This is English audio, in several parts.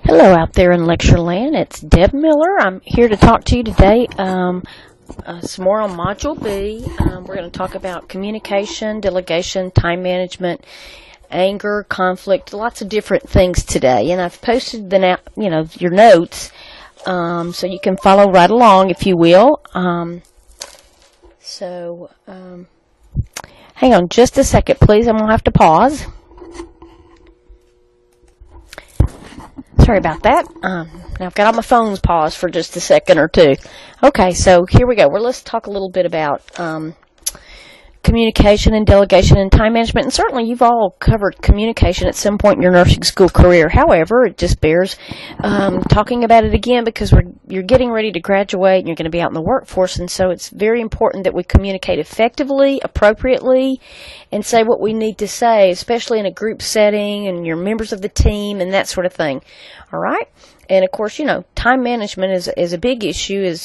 Hello out there in lecture land. It's Deb Miller. I'm here to talk to you today some more on Module B. We're going to talk about communication, delegation, time management, anger, conflict, lots of different things today. And I've posted your notes so you can follow right along, if you will. Hang on just a second, please. I'm going to have to pause. Sorry about that. Now I've got all my phones paused for just a second or two. Okay, so here we go. Let's talk a little bit about communication and delegation and time management. And certainly you've all covered communication at some point in your nursing school career. However, it just bears talking about it again because you're getting ready to graduate and you're going to be out in the workforce. And so it's very important that we communicate effectively, appropriately, and say what we need to say, especially in a group setting and you're members of the team and that sort of thing. All right? And, of course, time management is a big issue.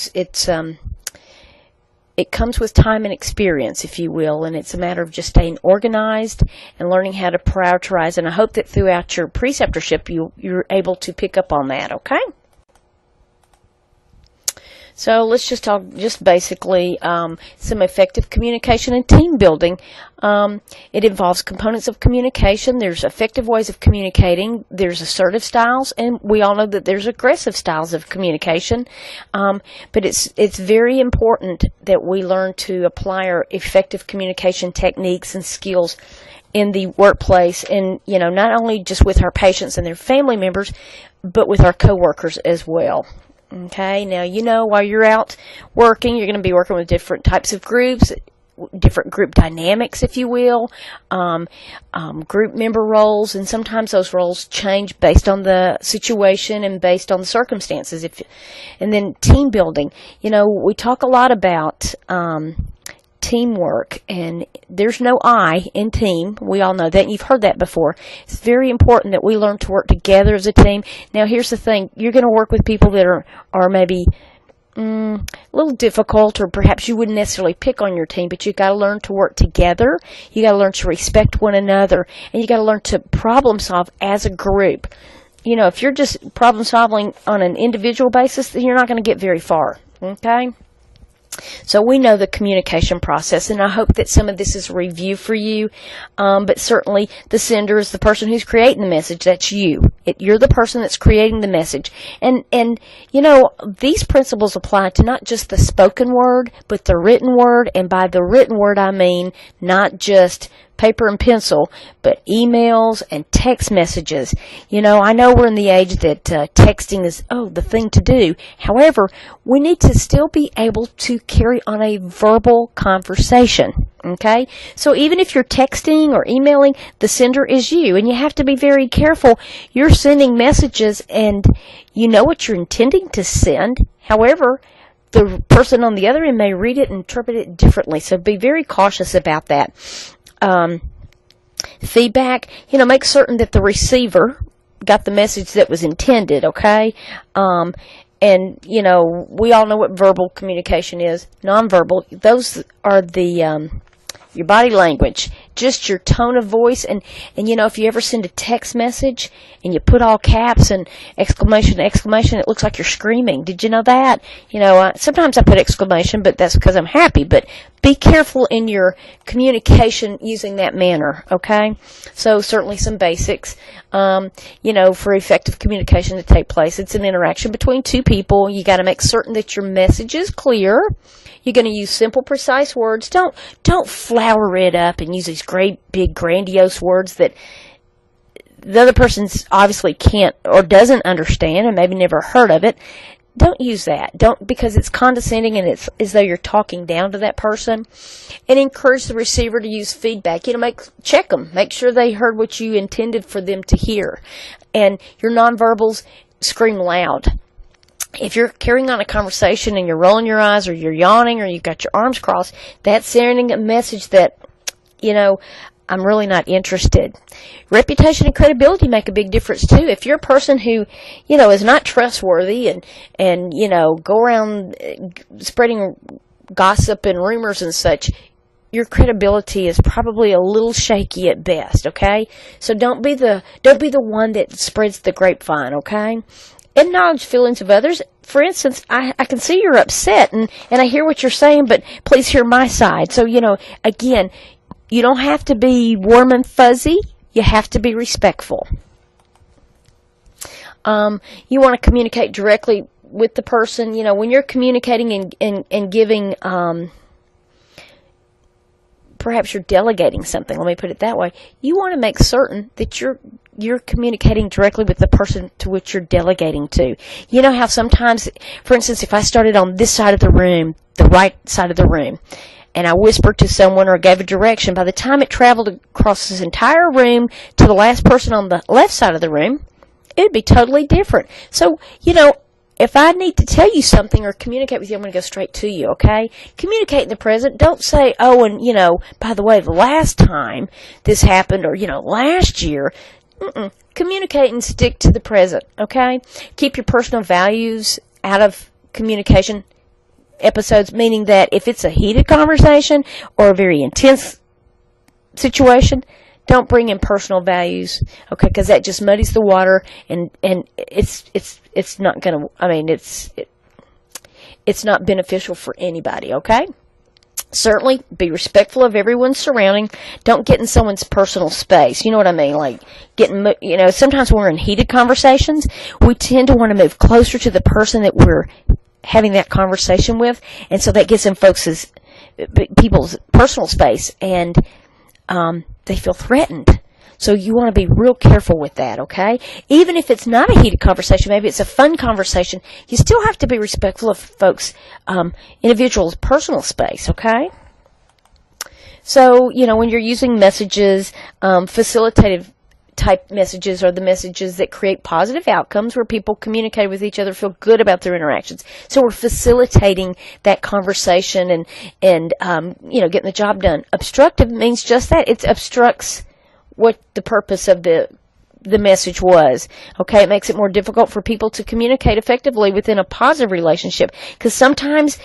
It comes with time and experience, if you will, and it's a matter of just staying organized and learning how to prioritize. And I hope that throughout your preceptorship you're able to pick up on that, okay? So let's just talk basically some effective communication and team building. It involves components of communication. There's effective ways of communicating. There's assertive styles, and we all know that there's aggressive styles of communication. But it's very important that we learn to apply our effective communication techniques and skills in the workplace, and not only just with our patients and their family members, but with our coworkers as well. Okay, now while you're out working, you're going to be working with different types of groups, different group dynamics, if you will, group member roles, and sometimes those roles change based on the situation and based on the circumstances. And then team building. We talk a lot about teamwork, and there's no I in team. We all know that, and you've heard that before. It's very important that we learn to work together as a team. Now, here's the thing. You're going to work with people that are maybe a little difficult, or perhaps you wouldn't necessarily pick on your team, but you've got to learn to work together. You got to learn to respect one another, and you got to learn to problem solve as a group. If you're just problem solving on an individual basis, then you're not going to get very far, okay? So we know the communication process, and I hope that some of this is a review for you, but certainly the sender is the person who's creating the message. That's you. You're the person that's creating the message. And these principles apply to not just the spoken word, but the written word, and by the written word I mean not just paper and pencil, but emails and text messages. I know we're in the age that texting is, the thing to do. However, we need to still be able to carry on a verbal conversation, okay? So even if you're texting or emailing, the sender is you, and you have to be very careful. You're sending messages, and you know what you're intending to send. However, the person on the other end may read it and interpret it differently, so be very cautious about that. Feedback, make certain that the receiver got the message that was intended, okay? And, we all know what verbal communication is. Nonverbal, those are your body language, just your tone of voice, and if you ever send a text message and you put all caps and exclamation, it looks like you're screaming. Did you know that? Sometimes I put exclamation, but that's because I'm happy. But be careful in your communication using that manner, okay? So certainly some basics, for effective communication to take place. It's an interaction between two people. You got to make certain that your message is clear. You're going to use simple, precise words. Don't flower it up and use these great, big, grandiose words that the other person obviously can't or doesn't understand and maybe never heard of it. Don't use that. Because it's condescending and it's as though you're talking down to that person. And encourage the receiver to use feedback. Check them. Make sure they heard what you intended for them to hear. And your nonverbals, scream loud. If you're carrying on a conversation and you're rolling your eyes or you're yawning or you've got your arms crossed, that's sending a message that, I'm really not interested. Reputation and credibility make a big difference too. If you're a person who, is not trustworthy and go around spreading gossip and rumors and such, your credibility is probably a little shaky at best, okay? So don't be the one that spreads the grapevine, okay? Acknowledge feelings of others. For instance, I can see you're upset, and I hear what you're saying, but please hear my side. So, again, you don't have to be warm and fuzzy. You have to be respectful. You want to communicate directly with the person. When you're communicating and giving, perhaps you're delegating something, let me put it that way. You want to make certain that you're communicating directly with the person to which you're delegating to. You know how sometimes, for instance, if I started on this side of the room, the right side of the room, and I whispered to someone or gave a direction, by the time it traveled across this entire room to the last person on the left side of the room, it would be totally different. So, if I need to tell you something or communicate with you, I'm going to go straight to you, okay? Communicate in the present. Don't say, oh, and, by the way, the last time this happened, or, last year. Communicate and stick to the present, okay? Keep your personal values out of communication episodes, meaning that if it's a heated conversation or a very intense situation, don't bring in personal values, okay? Because that just muddies the water, and it's not going to. It's not beneficial for anybody, okay? Certainly, be respectful of everyone's surrounding. Don't get in someone's personal space. You know what I mean? Like sometimes when we're in heated conversations, we tend to want to move closer to the person that we're having that conversation with, and so that gets in people's personal space, and they feel threatened. So you want to be real careful with that, okay? Even if it's not a heated conversation, maybe it's a fun conversation, you still have to be respectful of folks' individuals' personal space, okay? So, when you're using messages, facilitative type messages are the messages that create positive outcomes where people communicate with each other, feel good about their interactions. So we're facilitating that conversation and getting the job done. Obstructive means just that. It obstructs what the purpose of the message was. Okay, it makes it more difficult for people to communicate effectively within a positive relationship, because sometimes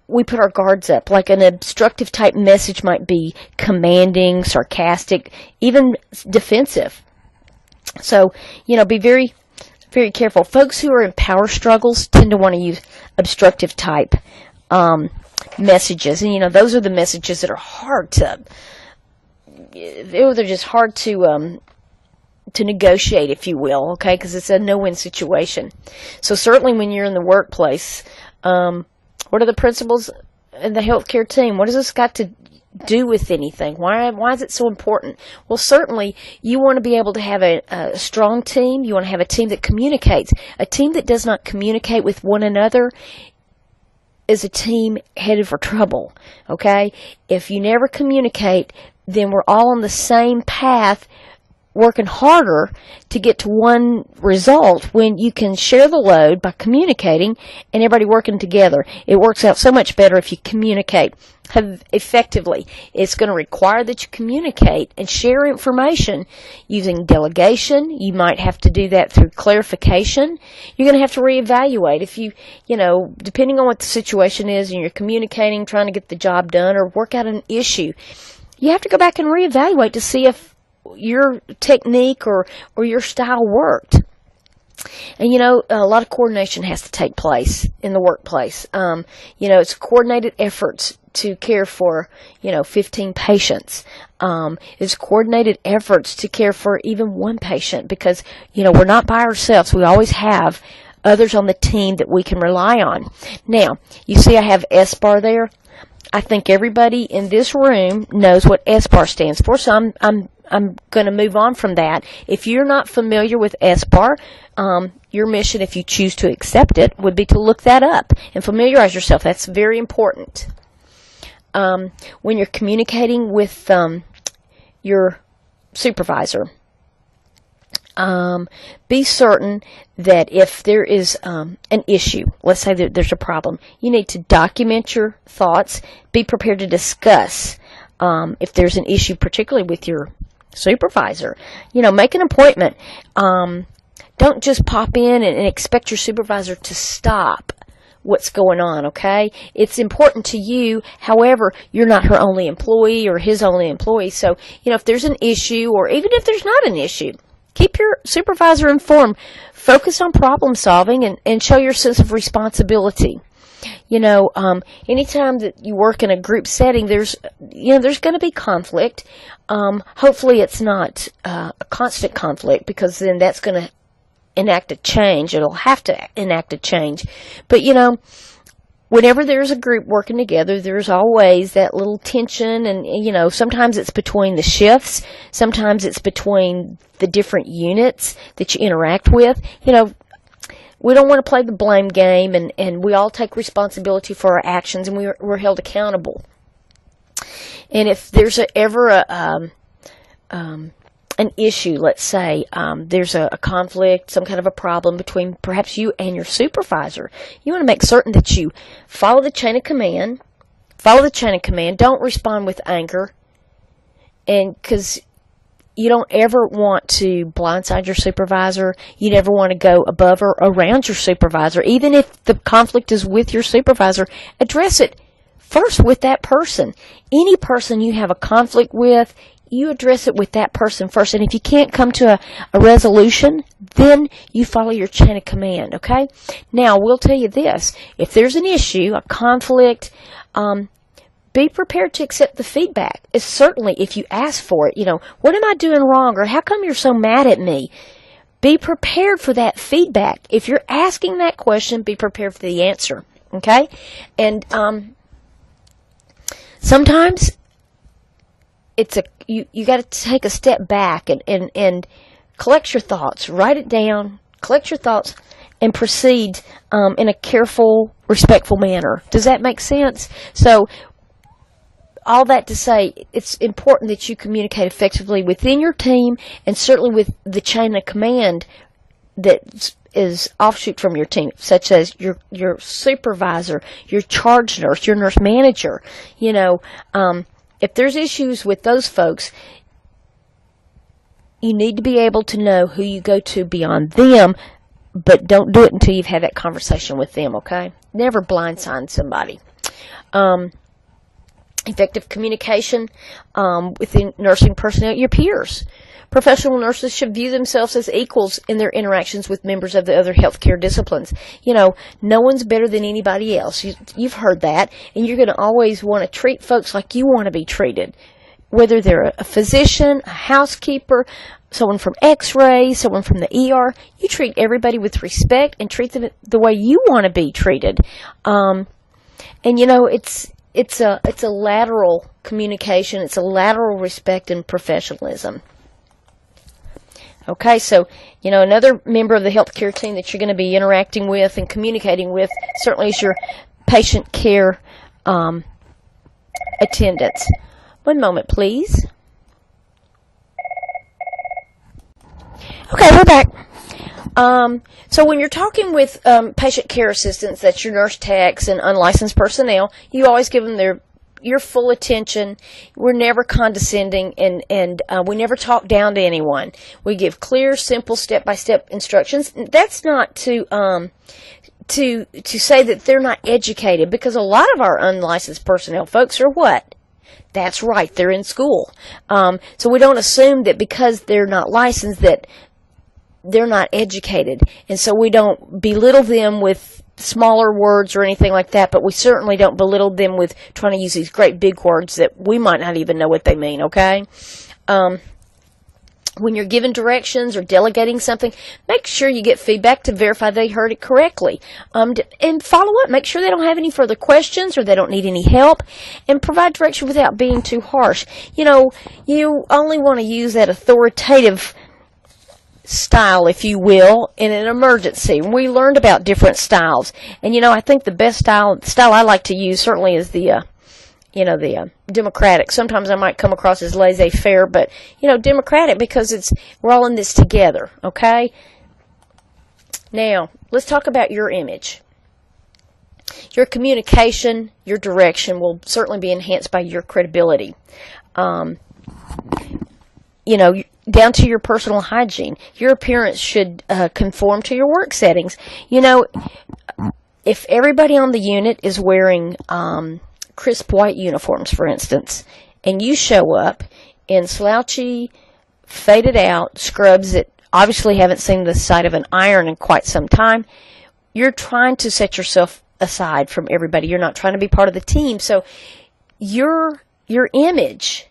we put our guards up. Like an obstructive type message might be commanding, sarcastic, even defensive. So, be very, very careful. Folks who are in power struggles tend to want to use obstructive type messages. And, those are the messages that are hard to, they're just hard to negotiate, if you will, okay, because it's a no-win situation. So certainly when you're in the workplace, what are the principles in the healthcare team? What has this got to do with anything? Why is it so important? Well, certainly you want to be able to have a strong team. You want to have a team that communicates. A team that does not communicate with one another is a team headed for trouble, okay? If you never communicate, then we're all on the same path, working harder to get to one result when you can share the load by communicating and everybody working together. It works out so much better if you communicate effectively. It's going to require that you communicate and share information using delegation. You might have to do that through clarification. You're going to have to reevaluate if depending on what the situation is and you're communicating, trying to get the job done or work out an issue. You have to go back and reevaluate to see if your technique or your style worked. And, a lot of coordination has to take place in the workplace. It's coordinated efforts to care for, 15 patients. It's coordinated efforts to care for even one patient because, we're not by ourselves. We always have others on the team that we can rely on. Now, you see I have SBAR there. I think everybody in this room knows what SBAR stands for, so I'm going to move on from that. If you're not familiar with SBAR, your mission, if you choose to accept it, would be to look that up and familiarize yourself. That's very important. When you're communicating with your supervisor, be certain that if there is an issue, let's say that there's a problem, you need to document your thoughts, be prepared to discuss if there's an issue, particularly with your supervisor. Make an appointment. Don't just pop in and expect your supervisor to stop what's going on, okay? It's important to you. However, you're not her only employee or his only employee. So, if there's an issue, or even if there's not an issue, keep your supervisor informed. Focus on problem solving and show your sense of responsibility. Anytime that you work in a group setting, there's going to be conflict. Hopefully it's not a constant conflict, because then that's going to enact a change. It'll have to enact a change. But, whenever there's a group working together, there's always that little tension, and, sometimes it's between the shifts, sometimes it's between the different units that you interact with. We don't want to play the blame game, and we all take responsibility for our actions, and we're held accountable. And if there's ever an issue, let's say there's a conflict, some kind of a problem between perhaps you and your supervisor, you want to make certain that you follow the chain of command. Don't respond with anger, and because you don't ever want to blindside your supervisor. You never want to go above or around your supervisor. Even if the conflict is with your supervisor, address it first with that person. Any person you have a conflict with, you address it with that person first. And if you can't come to a resolution, then you follow your chain of command, okay? Now, we'll tell you this. If there's an issue, a conflict, be prepared to accept the feedback. It's certainly, if you ask for it, what am I doing wrong, or how come you're so mad at me? Be prepared for that feedback. If you're asking that question, be prepared for the answer, okay? And sometimes you got to take a step back and collect your thoughts. Write it down, collect your thoughts, and proceed in a careful, respectful manner. Does that make sense? So, all that to say, it's important that you communicate effectively within your team, and certainly with the chain of command that is offshoot from your team, such as your supervisor, your charge nurse, your nurse manager. If there's issues with those folks, you need to be able to know who you go to beyond them, but don't do it until you've had that conversation with them, okay? Never blindside somebody. Effective communication within nursing personnel, your peers. Professional nurses should view themselves as equals in their interactions with members of the other healthcare disciplines. No one's better than anybody else. You've heard that, and you're going to always want to treat folks like you want to be treated. Whether they're a physician, a housekeeper, someone from X-ray, someone from the ER, you treat everybody with respect and treat them the way you want to be treated. It's a lateral communication. It's a lateral respect and professionalism. Okay, so, another member of the healthcare team that you're going to be interacting with and communicating with certainly is your patient care attendants. One moment, please. Okay, we're back. So when you're talking with patient care assistants, that's your nurse techs and unlicensed personnel, you always give them your full attention. We're never condescending, and we never talk down to anyone. We give clear, simple, step-by-step instructions. That's not to say that they're not educated, because a lot of our unlicensed personnel folks are what? That's right, they're in school. So we don't assume that because they're not licensed that they're not educated, and so we don't belittle them with smaller words or anything like that, but we certainly don't belittle them with trying to use these great big words that we might not even know what they mean, okay? When you're given directions or delegating something, make sure you get feedback to verify they heard it correctly. And follow up. Make sure they don't have any further questions or they don't need any help. And provide direction without being too harsh. You only want to use that authoritative style, if you will, in an emergency. We learned about different styles. And, I think the best style I like to use certainly is the democratic. Sometimes I might come across as laissez-faire, but, democratic, because we're all in this together, okay? Now, let's talk about your image. Your communication, your direction will certainly be enhanced by your credibility. Down to your personal hygiene. Your appearance should conform to your work settings. if everybody on the unit is wearing crisp white uniforms, for instance, and you show up in slouchy, faded out scrubs that obviously haven't seen the sight of an iron in quite some time, you're trying to set yourself aside from everybody. You're not trying to be part of the team. So your image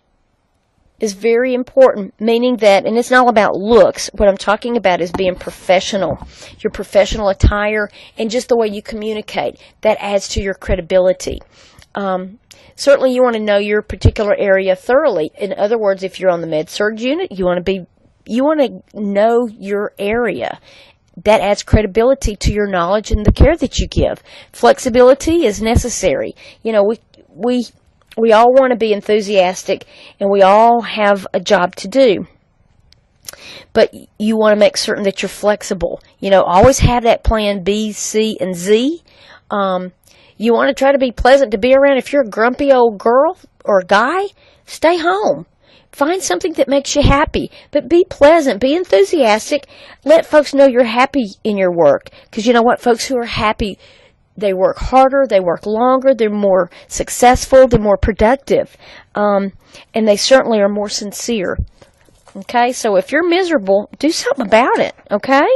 is very important, meaning that, and it's not all about looks, what I'm talking about is being professional. Your professional attire and just the way you communicate, that adds to your credibility. Certainly you want to know your particular area thoroughly. In other words, if you're on the med-surg unit, you want to know your area. That adds credibility to your knowledge and the care that you give. Flexibility is necessary. You know, we all want to be enthusiastic, and we all have a job to do. But you want to make certain that you're flexible. You know, always have that plan B, C, and Z. You want to try to be pleasant to be around. If you're a grumpy old girl or guy, stay home. Find something that makes you happy, but be pleasant, be enthusiastic. Let folks know you're happy in your work. Because you know what? Folks who are happy, they work harder, they work longer, they're more successful, they're more productive. And they certainly are more sincere. Okay? So if you're miserable, do something about it. Okay?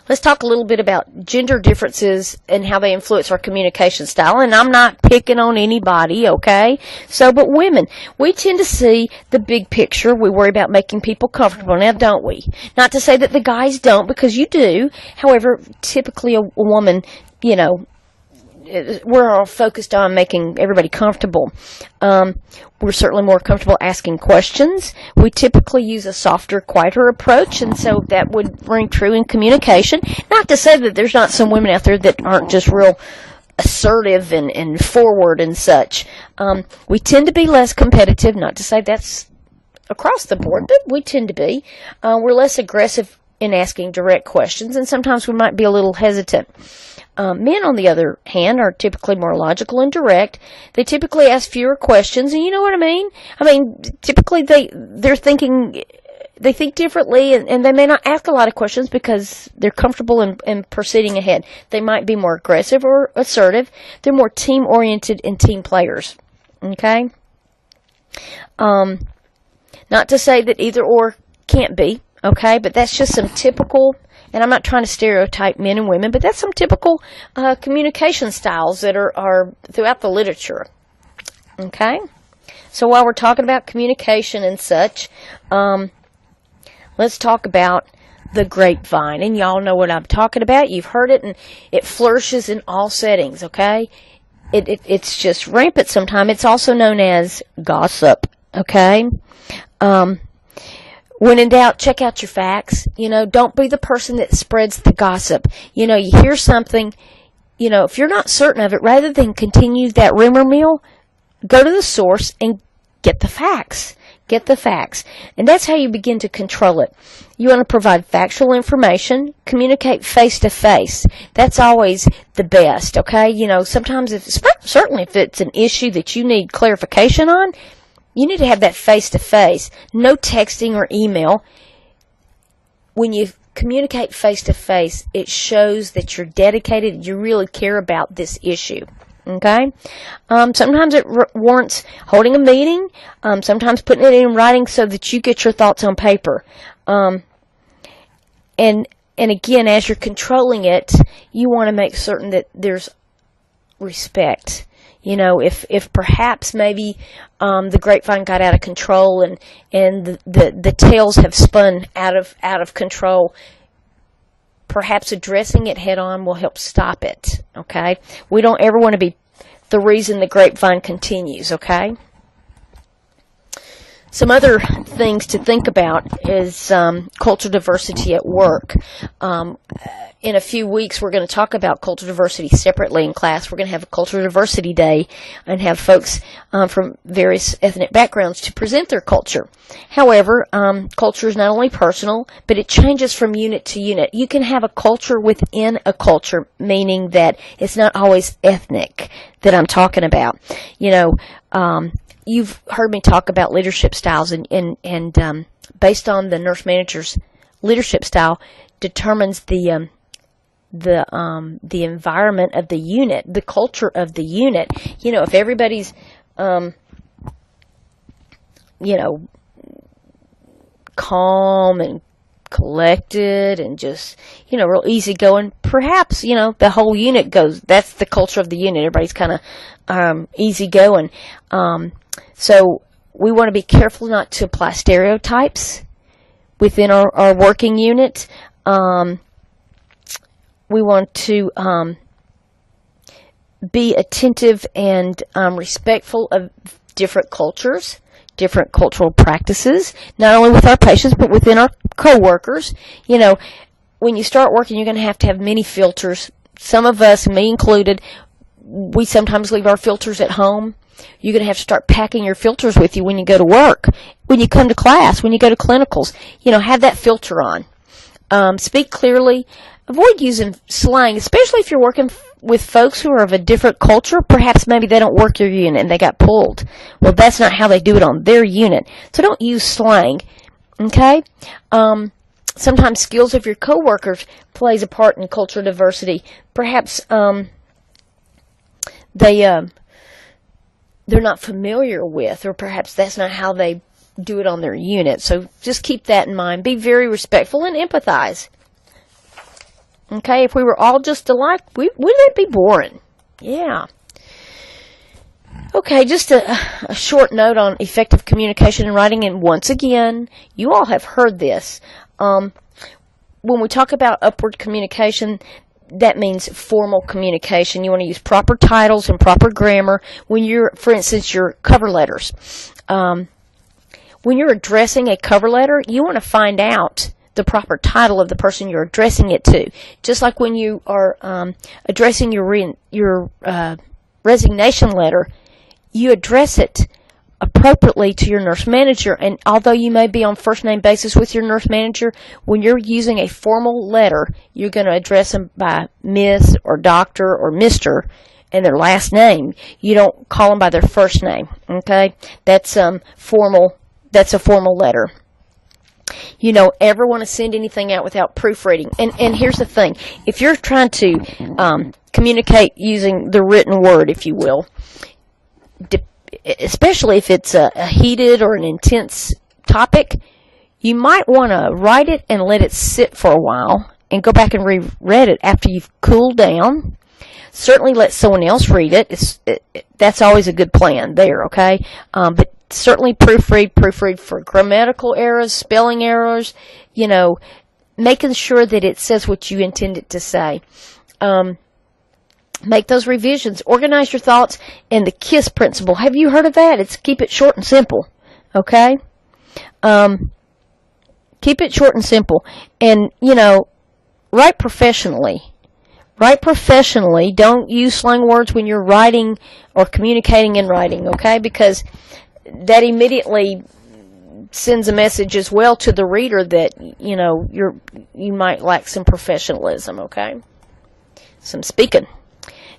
Let's talk a little bit about gender differences and how they influence our communication style. And I'm not picking on anybody, okay? But women, we tend to see the big picture. We worry about making people comfortable now, don't we? Not to say that the guys don't, because you do. However, typically a woman, you know, we're all focused on making everybody comfortable. We're certainly more comfortable asking questions. We typically use a softer, quieter approach, and so that would ring true in communication. Not to say that there's not some women out there that aren't just real assertive and forward and such. We tend to be less competitive, not to say that's across the board, but we tend to be. We're less aggressive in asking direct questions, and sometimes we might be a little hesitant. Men, on the other hand, are typically more logical and direct. They typically ask fewer questions, and you know what I mean? I mean, typically they think differently, and they may not ask a lot of questions because they're comfortable in proceeding ahead. They might be more aggressive or assertive. They're more team-oriented and team players. Okay? Not to say that either or can't be, okay? But that's just some typical... And I'm not trying to stereotype men and women, but that's some typical communication styles that are throughout the literature. Okay? So while we're talking about communication and such, let's talk about the grapevine. And y'all know what I'm talking about. You've heard it, and it flourishes in all settings, okay? It's just rampant sometimes. It's also known as gossip, okay? When in doubt, check out your facts. You know, don't be the person that spreads the gossip. You know, you hear something, you know, if you're not certain of it, rather than continue that rumor mill, go to the source and get the facts. Get the facts. And that's how you begin to control it. You want to provide factual information, communicate face-to-face. That's always the best, okay? You know, sometimes, certainly if it's an issue that you need clarification on, you need to have that face-to-face, no texting or email. When you communicate face-to-face, it shows that you're dedicated, you really care about this issue. Okay? Sometimes it warrants holding a meeting, sometimes putting it in writing so that you get your thoughts on paper. And again, as you're controlling it, you want to make certain that there's respect. You know, if perhaps maybe the grapevine got out of control and the tales have spun out of control, perhaps addressing it head on will help stop it. Okay, we don't ever want to be the reason the grapevine continues. Okay. Some other things to think about is cultural diversity at work. In a few weeks, we're going to talk about cultural diversity separately in class. We're going to have a cultural diversity day and have folks from various ethnic backgrounds to present their culture. However, culture is not only personal, but it changes from unit to unit. You can have a culture within a culture, meaning that it's not always ethnic that I'm talking about. You know, you've heard me talk about leadership styles, and based on the nurse manager's leadership style determines the the environment of the unit, the culture of the unit. You know, if everybody's you know, calm and collected and just, you know, real easygoing, perhaps, you know, the whole unit goes, that's the culture of the unit. Everybody's kind of easygoing. So we want to be careful not to apply stereotypes within our working unit. We want to be attentive and respectful of different cultures, different cultural practices, not only with our patients, but within our coworkers. You know, when you start working, you're going to have many filters. Some of us, me included, we sometimes leave our filters at home. You're going to have to start packing your filters with you when you go to work, when you come to class, when you go to clinicals. You know, have that filter on. Speak clearly. Avoid using slang, especially if you're working with folks who are of a different culture. Perhaps maybe they don't work your unit and they got pulled. Well, that's not how they do it on their unit. So don't use slang, okay? Sometimes skills of your coworkers plays a part in cultural diversity. Perhaps they're not familiar with, or perhaps that's not how they do it on their unit. So just keep that in mind. Be very respectful and empathize. Okay, if we were all just alike, wouldn't it be boring? Yeah. Okay, just a short note on effective communication and writing. And once again, you all have heard this. When we talk about upward communication, that means formal communication. You want to use proper titles and proper grammar when you're, for instance, your cover letters. When you're addressing a cover letter, you want to find out the proper title of the person you're addressing it to. Just like when you are addressing your resignation letter, you address it appropriately to your nurse manager. And although you may be on first name basis with your nurse manager, when you're using a formal letter, you're going to address them by Miss or Doctor or Mr. and their last name. You don't call them by their first name. Okay, that's formal. That's a formal letter. You don't ever want to send anything out without proofreading. And here's the thing. If you're trying to communicate using the written word, if you will, especially if it's a heated or an intense topic, you might want to write it and let it sit for a while and go back and reread it after you've cooled down. Certainly let someone else read it. That's always a good plan there, okay? But certainly proofread for grammatical errors, spelling errors, you know, making sure that it says what you intend it to say. Make those revisions. Organize your thoughts. And the KISS principle. Have you heard of that? It's keep it short and simple. Okay? Keep it short and simple. And, you know, write professionally. Write professionally. Don't use slang words when you're writing or communicating in writing, okay? Because that immediately sends a message as well to the reader that, you know, you might lack some professionalism, okay? Some speaking.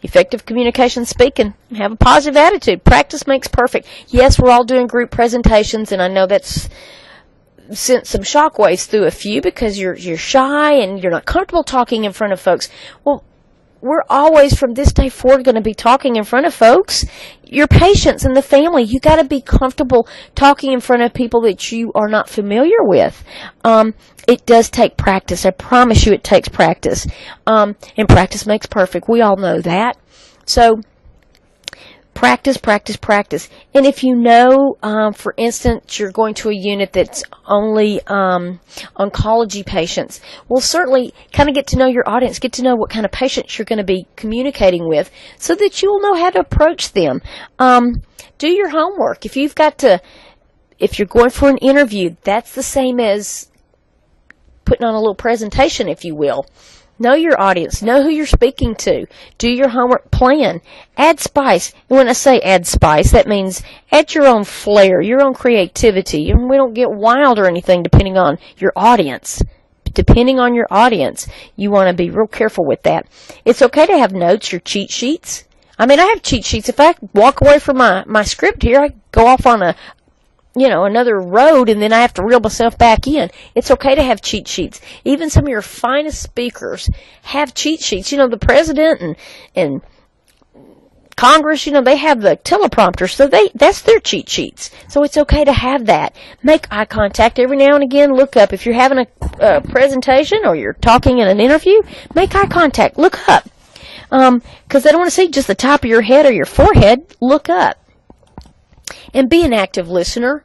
Effective communication speaking. Have a positive attitude. Practice makes perfect. Yes, we're all doing group presentations, and I know that's sent some shockwaves through a few because you're shy and you're not comfortable talking in front of folks. Well, we're always, from this day forward, going to be talking in front of folks. Your patients and the family, you got to be comfortable talking in front of people that you are not familiar with. It does take practice. I promise you it takes practice. And practice makes perfect. We all know that. So, practice, practice, practice. And if you know, for instance, you're going to a unit that's only oncology patients, well, certainly kind of get to know your audience, get to know what kind of patients you're going to be communicating with so that you'll know how to approach them. Do your homework. If you're going for an interview, that's the same as putting on a little presentation, if you will. Know your audience. Know who you're speaking to. Do your homework. Plan. Add spice. And when I say add spice, that means add your own flair, your own creativity. And we don't get wild or anything depending on your audience. Depending on your audience, you want to be real careful with that. It's okay to have notes, your cheat sheets. I mean, I have cheat sheets. If I walk away from my script here, I go off on another road, and then I have to reel myself back in. It's okay to have cheat sheets. Even some of your finest speakers have cheat sheets. The president and Congress, they have the teleprompter, so that's their cheat sheets. So it's okay to have that. Make eye contact every now and again. Look up. If you're having a presentation or you're talking in an interview, make eye contact. Look up. Because they don't want to see just the top of your head or your forehead. Look up. And be an active listener.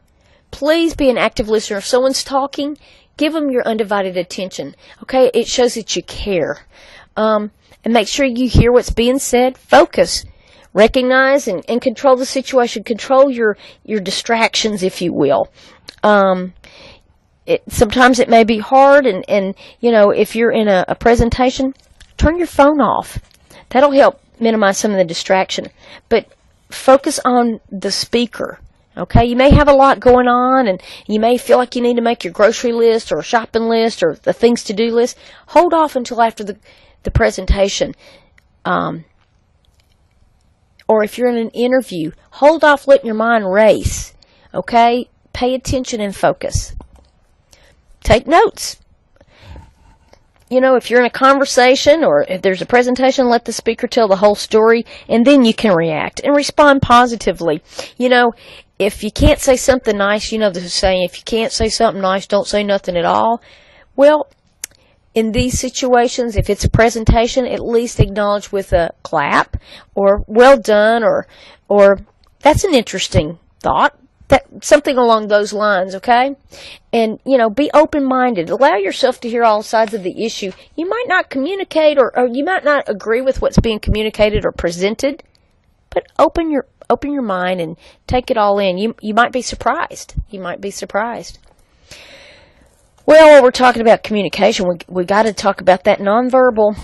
Please be an active listener. If someone's talking, give them your undivided attention. Okay? It shows that you care. And make sure you hear what's being said. Focus. Recognize and control the situation. Control your distractions, if you will. Sometimes it may be hard, and if you're in a presentation, turn your phone off. That'll help minimize some of the distraction. But focus on the speaker. Okay, you may have a lot going on, and you may feel like you need to make your grocery list or a shopping list or the things to do list. Hold off until after the presentation. Or if you're in an interview, hold off letting your mind race. Okay? Pay attention and focus. Take notes. If you're in a conversation or if there's a presentation, let the speaker tell the whole story, and then you can react and respond positively. If you can't say something nice, the saying, if you can't say something nice, don't say nothing at all. Well, in these situations, if it's a presentation, at least acknowledge with a clap or well done or that's an interesting thought. Something along those lines, okay? And, be open-minded. Allow yourself to hear all sides of the issue. You might not communicate or you might not agree with what's being communicated or presented, but open your mind and take it all in. You might be surprised. You might be surprised. Well, while we're talking about communication, we got to talk about that nonverbal.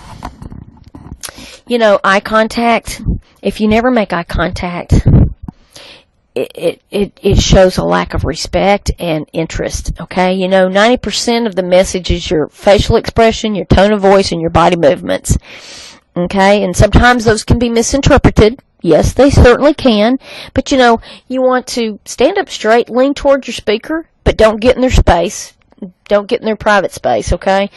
Eye contact. If you never make eye contact, it shows a lack of respect and interest. Okay, 90% of the message is your facial expression, your tone of voice, and your body movements. Okay, and sometimes those can be misinterpreted. Yes, they certainly can. But you want to stand up straight, lean toward your speaker, but don't get in their space. Don't get in their private space, okay?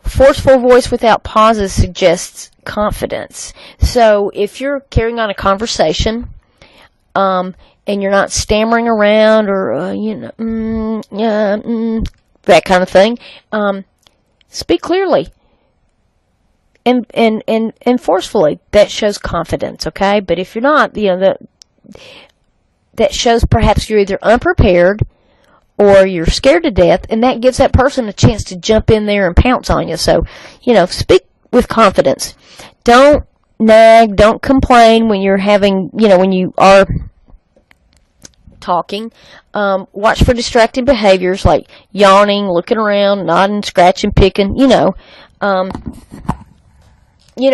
Forceful voice without pauses suggests confidence. So if you're carrying on a conversation, and you're not stammering around or, that kind of thing, speak clearly and forcefully. That shows confidence, okay? But if you're not, that shows perhaps you're either unprepared or you're scared to death, and that gives that person a chance to jump in there and pounce on you. So, speak with confidence. Don't nag, don't complain when you're having, when you are talking. Watch for distracting behaviors like yawning, looking around, nodding, scratching, picking, you know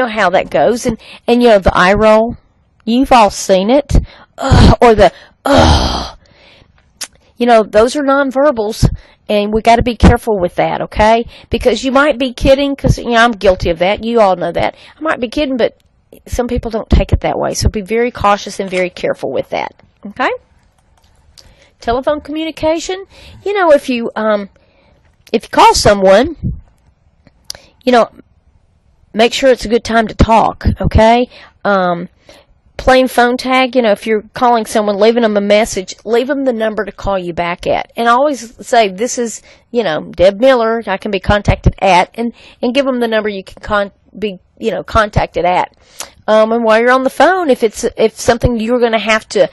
how that goes. And the eye roll, you've all seen it. Or the, those are nonverbals, and we got to be careful with that, okay? Because you might be kidding, because, I'm guilty of that. You all know that. I might be kidding, but some people don't take it that way. So be very cautious and very careful with that, okay? Telephone communication, if you call someone, make sure it's a good time to talk, okay? Playing phone tag, if you're calling someone, leaving them a message, leave them the number to call you back at. And always say, this is, Deb Miller, I can be contacted at, and give them the number you can be contacted at. And while you're on the phone, if something you're going to have to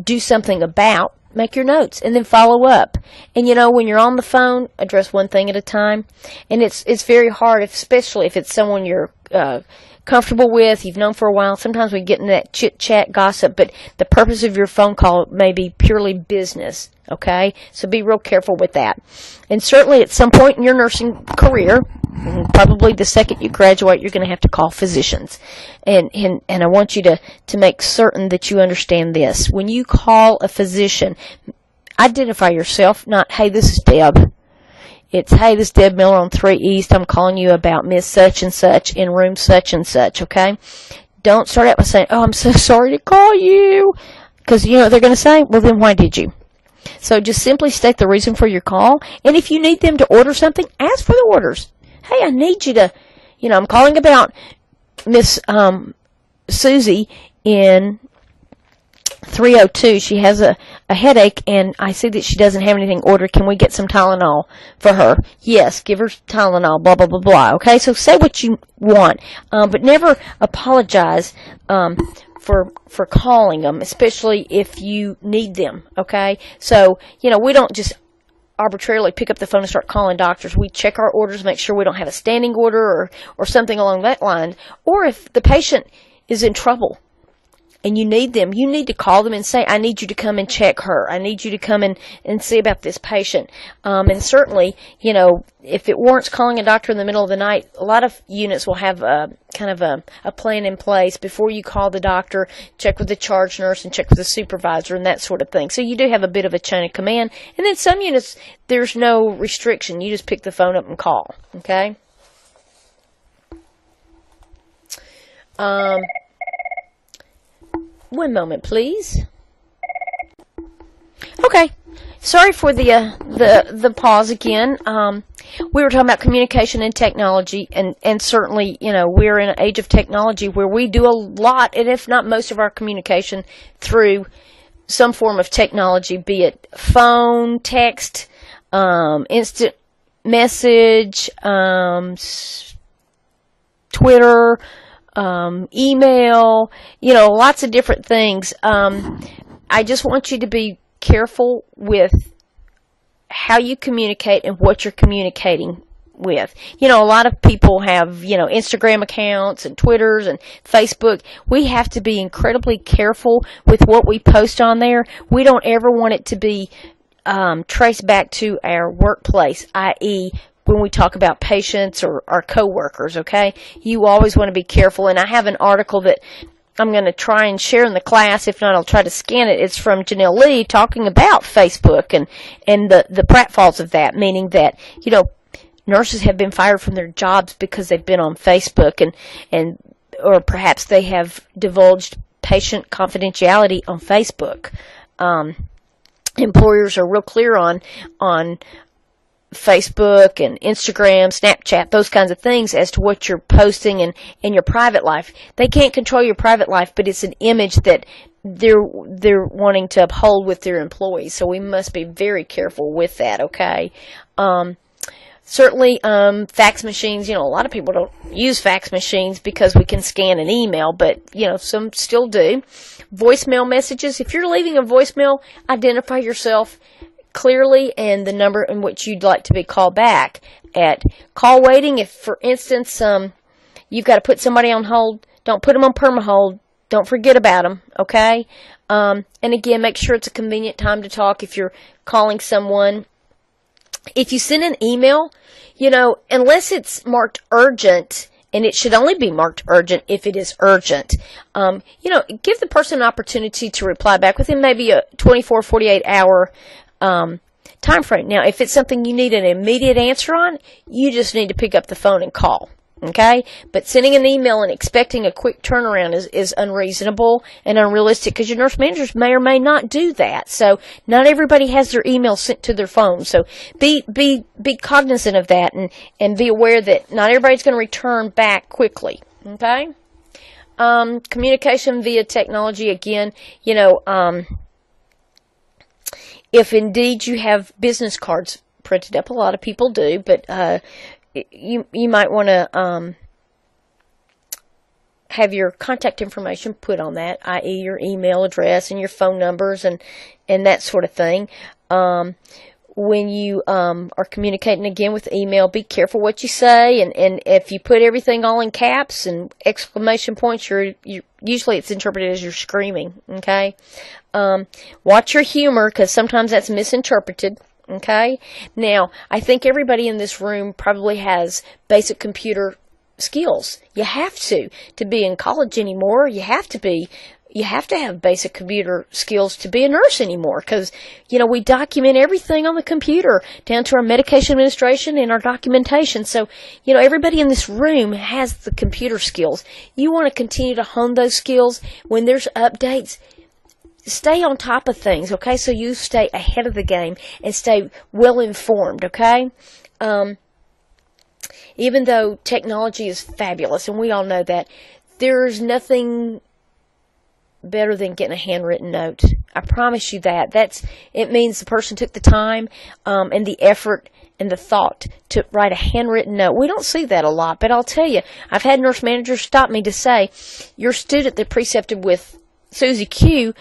do something about, make your notes and then follow up. And when you're on the phone, address one thing at a time. And it's very hard, especially if it's someone you're comfortable with, you've known for a while. Sometimes we get in that chit-chat gossip, but the purpose of your phone call may be purely business, okay? So be real careful with that. And certainly at some point in your nursing career, probably the second you graduate, you're going to have to call physicians. And I want you to make certain that you understand this. When you call a physician, identify yourself, not, hey, this is Deb. It's, hey, this is Deb Miller on 3 East. I'm calling you about Miss such and such in room such and such, okay? Don't start out by saying, oh, I'm so sorry to call you. Because, they're going to say, well, then why did you? So just simply state the reason for your call. And if you need them to order something, ask for the orders. Hey, I need you to, I'm calling about Miss Susie in 302. She has a headache, and I see that she doesn't have anything ordered. Can we get some Tylenol for her? Yes, give her Tylenol, blah, blah, blah, blah. Okay, so say what you want, but never apologize for calling them, especially if you need them, okay? So, we don't just arbitrarily pick up the phone and start calling doctors. We check our orders, make sure we don't have a standing order or something along that line. Or if the patient is in trouble and you need them, you need to call them and say, I need you to come and check her. I need you to come and see about this patient. And certainly, if it warrants calling a doctor in the middle of the night, a lot of units will have a plan in place before you call the doctor, check with the charge nurse and check with the supervisor and that sort of thing. So you do have a bit of a chain of command. And then some units, there's no restriction. You just pick the phone up and call. Okay? One moment, please. Okay. Sorry for the pause again. We were talking about communication and technology, and certainly, we're in an age of technology where we do a lot, and if not most of our communication through some form of technology, be it phone, text, instant message, Twitter, email, lots of different things. I just want you to be careful with how you communicate and what you're communicating with. A lot of people have, Instagram accounts and Twitters and Facebook. We have to be incredibly careful with what we post on there. We don't ever want it to be traced back to our workplace, i.e., when we talk about patients or our coworkers, okay? You always want to be careful. And I have an article that I'm going to try and share in the class. If not, I'll try to scan it. It's from Janelle Lee talking about Facebook and the pratfalls of that, meaning that, nurses have been fired from their jobs because they've been on Facebook and or perhaps they have divulged patient confidentiality on Facebook. Employers are real clear on Facebook and Instagram, Snapchat, those kinds of things as to what you're posting and in your private life. They can't control your private life, but it's an image that they're wanting to uphold with their employees. So we must be very careful with that, okay? Certainly, fax machines, a lot of people don't use fax machines because we can scan an email, but, some still do. Voicemail messages, if you're leaving a voicemail, identify yourself clearly and the number in which you'd like to be called back at. Call waiting, if, for instance, you've got to put somebody on hold, don't put them on perma-hold. Don't forget about them, okay? And again, make sure it's a convenient time to talk if you're calling someone. If you send an email, unless it's marked urgent, and it should only be marked urgent if it is urgent, give the person an opportunity to reply back within maybe a 24, 48-hour time frame. Now, if it's something you need an immediate answer on, you just need to pick up the phone and call. Okay? But sending an email and expecting a quick turnaround is unreasonable and unrealistic because your nurse managers may or may not do that. So not everybody has their email sent to their phone. So be cognizant of that and be aware that not everybody's going to return back quickly. Okay? Communication via technology, again, if indeed you have business cards printed up, a lot of people do, but you might want to have your contact information put on that, i.e. your email address and your phone numbers and that sort of thing. When you are communicating again with email, be careful what you say, and if you put everything all in caps and exclamation points, usually it's interpreted as you're screaming, okay? Watch your humor, because sometimes that's misinterpreted. Okay? Now, I think everybody in this room probably has basic computer skills. You have to be in college anymore. You have to have basic computer skills to be a nurse anymore because, we document everything on the computer down to our medication administration and our documentation. So, everybody in this room has the computer skills. You want to continue to hone those skills. When there's updates, stay on top of things, okay? So you stay ahead of the game and stay well informed, okay? Even though technology is fabulous, and we all know that, there's nothing better than getting a handwritten note. I promise you that. It means the person took the time and the effort and the thought to write a handwritten note. We don't see that a lot, but I'll tell you, I've had nurse managers stop me to say, your student that precepted with Susie Q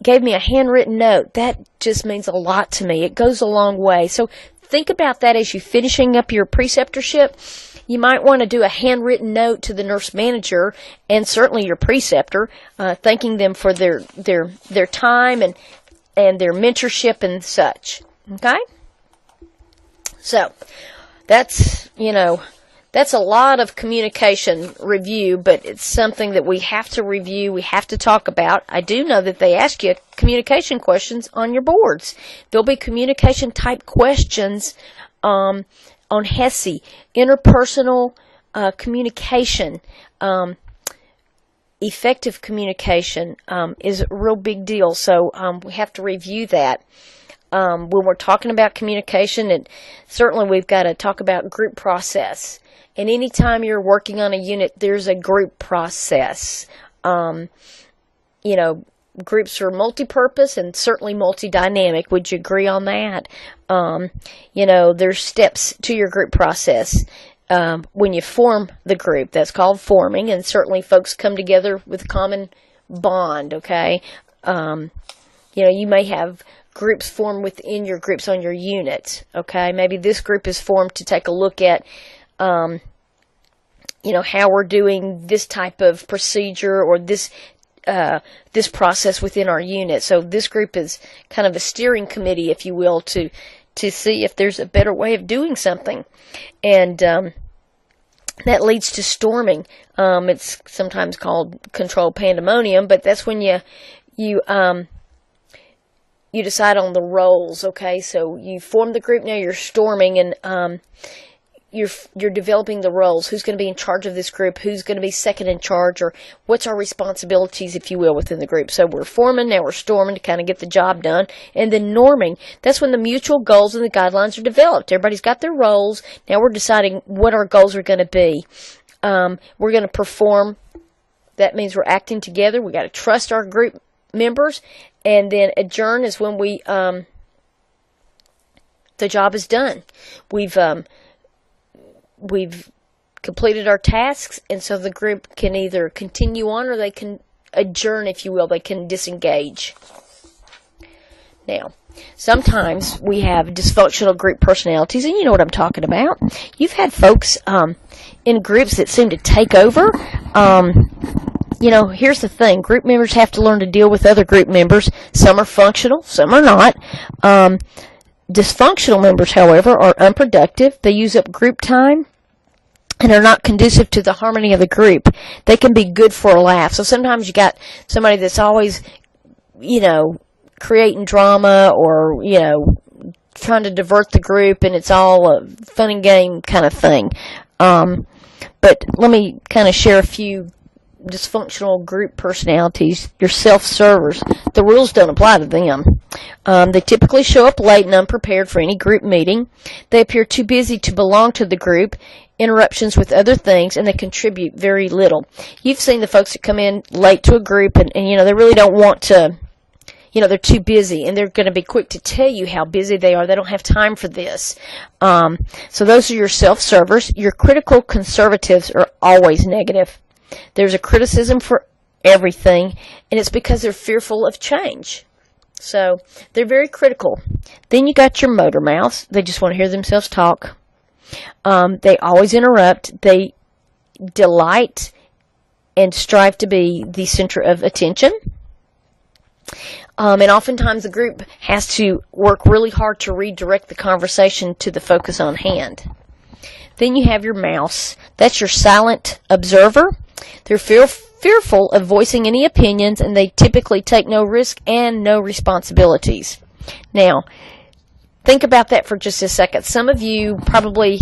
gave me a handwritten note. That just means a lot to me. It goes a long way. So think about that as you're finishing up your preceptorship. You might want to do a handwritten note to the nurse manager and certainly your preceptor, thanking them for their time and their mentorship and such. Okay? So, that's a lot of communication review, but it's something that we have to review, we have to talk about. I do know that they ask you communication questions on your boards. There'll be communication type questions on HESI, interpersonal communication. Effective communication is a real big deal, so we have to review that. When we're talking about communication, and certainly we've got to talk about group process. And anytime you're working on a unit, there's a group process. Groups are multi-purpose and certainly multi-dynamic. Would you agree on that? There's steps to your group process. When you form the group, that's called forming, and certainly folks come together with a common bond, okay? You may have groups formed within your groups on your unit, okay? Maybe this group is formed to take a look at, how we're doing this type of procedure or this process within our unit. So this group is kind of a steering committee, if you will, to see if there's a better way of doing something. And that leads to storming. It's sometimes called controlled pandemonium, but that's when you decide on the roles, okay? So you form the group, now you're storming, and you're developing the roles. Who's going to be in charge of this group? Who's going to be second in charge? Or what's our responsibilities, if you will, within the group? So we're forming, now we're storming to kind of get the job done. And then norming. That's when the mutual goals and the guidelines are developed. Everybody's got their roles. Now we're deciding what our goals are going to be. We're going to perform. That means we're acting together. We got to trust our group members. And then adjourn is when the job is done. We've completed our tasks, and so the group can either continue on or they can adjourn, if you will. They can disengage. Now, sometimes we have dysfunctional group personalities, and you know what I'm talking about. You've had folks in groups that seem to take over. Here's the thing. Group members have to learn to deal with other group members. Some are functional, some are not. Dysfunctional members, however, are unproductive. They use up group time and are not conducive to the harmony of the group. They can be good for a laugh. So sometimes you got somebody that's always, creating drama or, trying to divert the group, and it's all a fun and game kind of thing. But let me kind of share a few dysfunctional group personalities. Your self-servers. The rules don't apply to them. They typically show up late and unprepared for any group meeting. They appear too busy to belong to the group, interruptions with other things, and they contribute very little. You've seen the folks that come in late to a group and they really don't want to, they're too busy, and they're going to be quick to tell you how busy they are. They don't have time for this. So those are your self-servers. Your critical conservatives are always negative. There's a criticism for everything, and it's because they're fearful of change. So they're very critical. Then you got your motor mouths. They just want to hear themselves talk. They always interrupt. They delight and strive to be the center of attention. And oftentimes the group has to work really hard to redirect the conversation to the focus on hand. Then you have your mouse. That's your silent observer. They're fearful of voicing any opinions, and they typically take no risk and no responsibilities. Now, think about that for just a second. Some of you probably,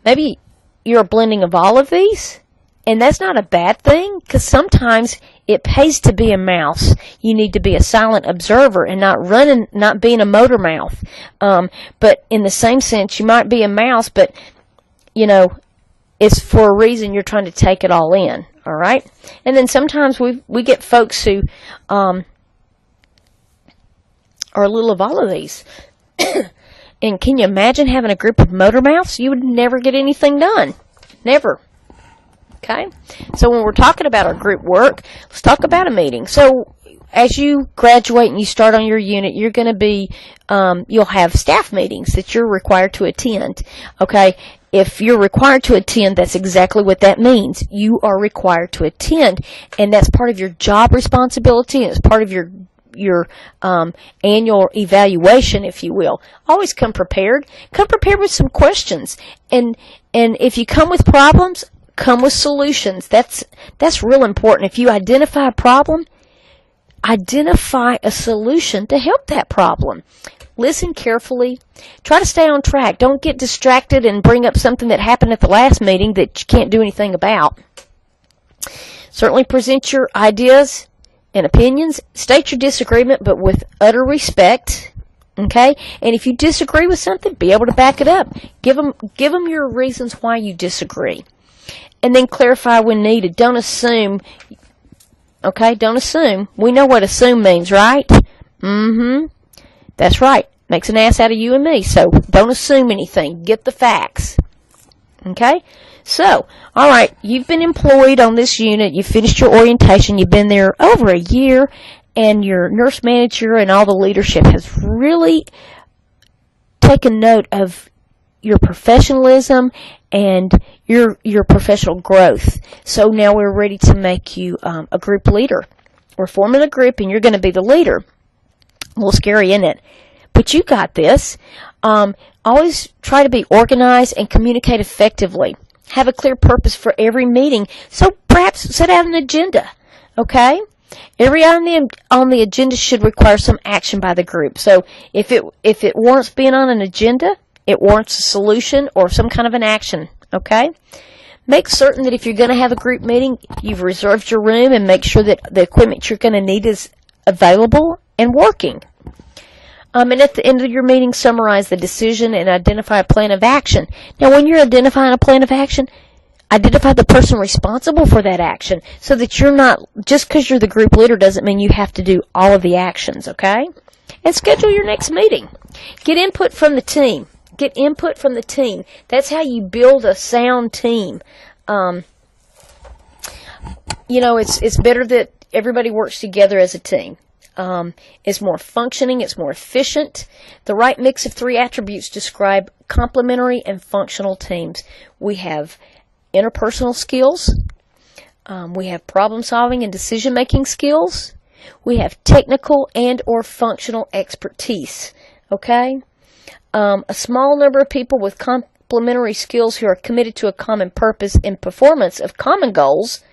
maybe you're a blending of all of these, And that's not a bad thing, because sometimes it pays to be a mouse. You need to be a silent observer and not being a motor mouth. But in the same sense, you might be a mouse, but, it's for a reason. You're trying to take it all in, all right? And then sometimes we get folks who are a little of all of these. And can you imagine having a group of motor mouths? You would never get anything done. Never. Okay? So when we're talking about our group work, let's talk about a meeting. So as you graduate and you start on your unit, you're going to be, you'll have staff meetings that you're required to attend. Okay? If you're required to attend, that's exactly what that means. You are required to attend, and that's part of your job responsibility, and it's part of your annual evaluation, if you will. Always come prepared. Come prepared with some questions. And if you come with problems, come with solutions. That's real important. If you identify a problem, identify a solution to help that problem. Listen carefully. Try to stay on track. Don't get distracted and bring up something that happened at the last meeting that you can't do anything about. Certainly present your ideas and opinions. State your disagreement, but with utter respect. Okay? And if you disagree with something, be able to back it up. Give them your reasons why you disagree. And then clarify when needed. Don't assume. Okay? Don't assume. We know what assume means, right? That's right. Makes an ass out of you and me. So don't assume anything. Get the facts. Okay? So, all right, you've been employed on this unit. You finished your orientation. You've been there over a year, and your nurse manager and all the leadership has really taken note of your professionalism and your professional growth. So now we're ready to make you a group leader. We're forming a group, and you're going to be the leader. A little scary, isn't it? But you got this. Always try to be organized and communicate effectively. Have a clear purpose for every meeting. So perhaps set out an agenda. Okay? Every item on the agenda should require some action by the group. So if it warrants being on an agenda, it warrants a solution or some kind of an action. Okay? Make certain that if you're going to have a group meeting, you've reserved your room, and make sure that the equipment you're going to need is available and working. And at the end of your meeting, summarize the decision and identify a plan of action. Now, when you're identifying a plan of action, identify the person responsible for that action, so that you're not, just because you're the group leader doesn't mean you have to do all of the actions, okay? And schedule your next meeting. Get input from the team. Get input from the team. That's how you build a sound team. It's better that everybody works together as a team. It's more functioning, it's more efficient. The right mix of three attributes describe complementary and functional teams. We have interpersonal skills, we have problem solving and decision making skills, we have technical and or functional expertise. Okay? A small number of people with complementary skills who are committed to a common purpose and performance of common goals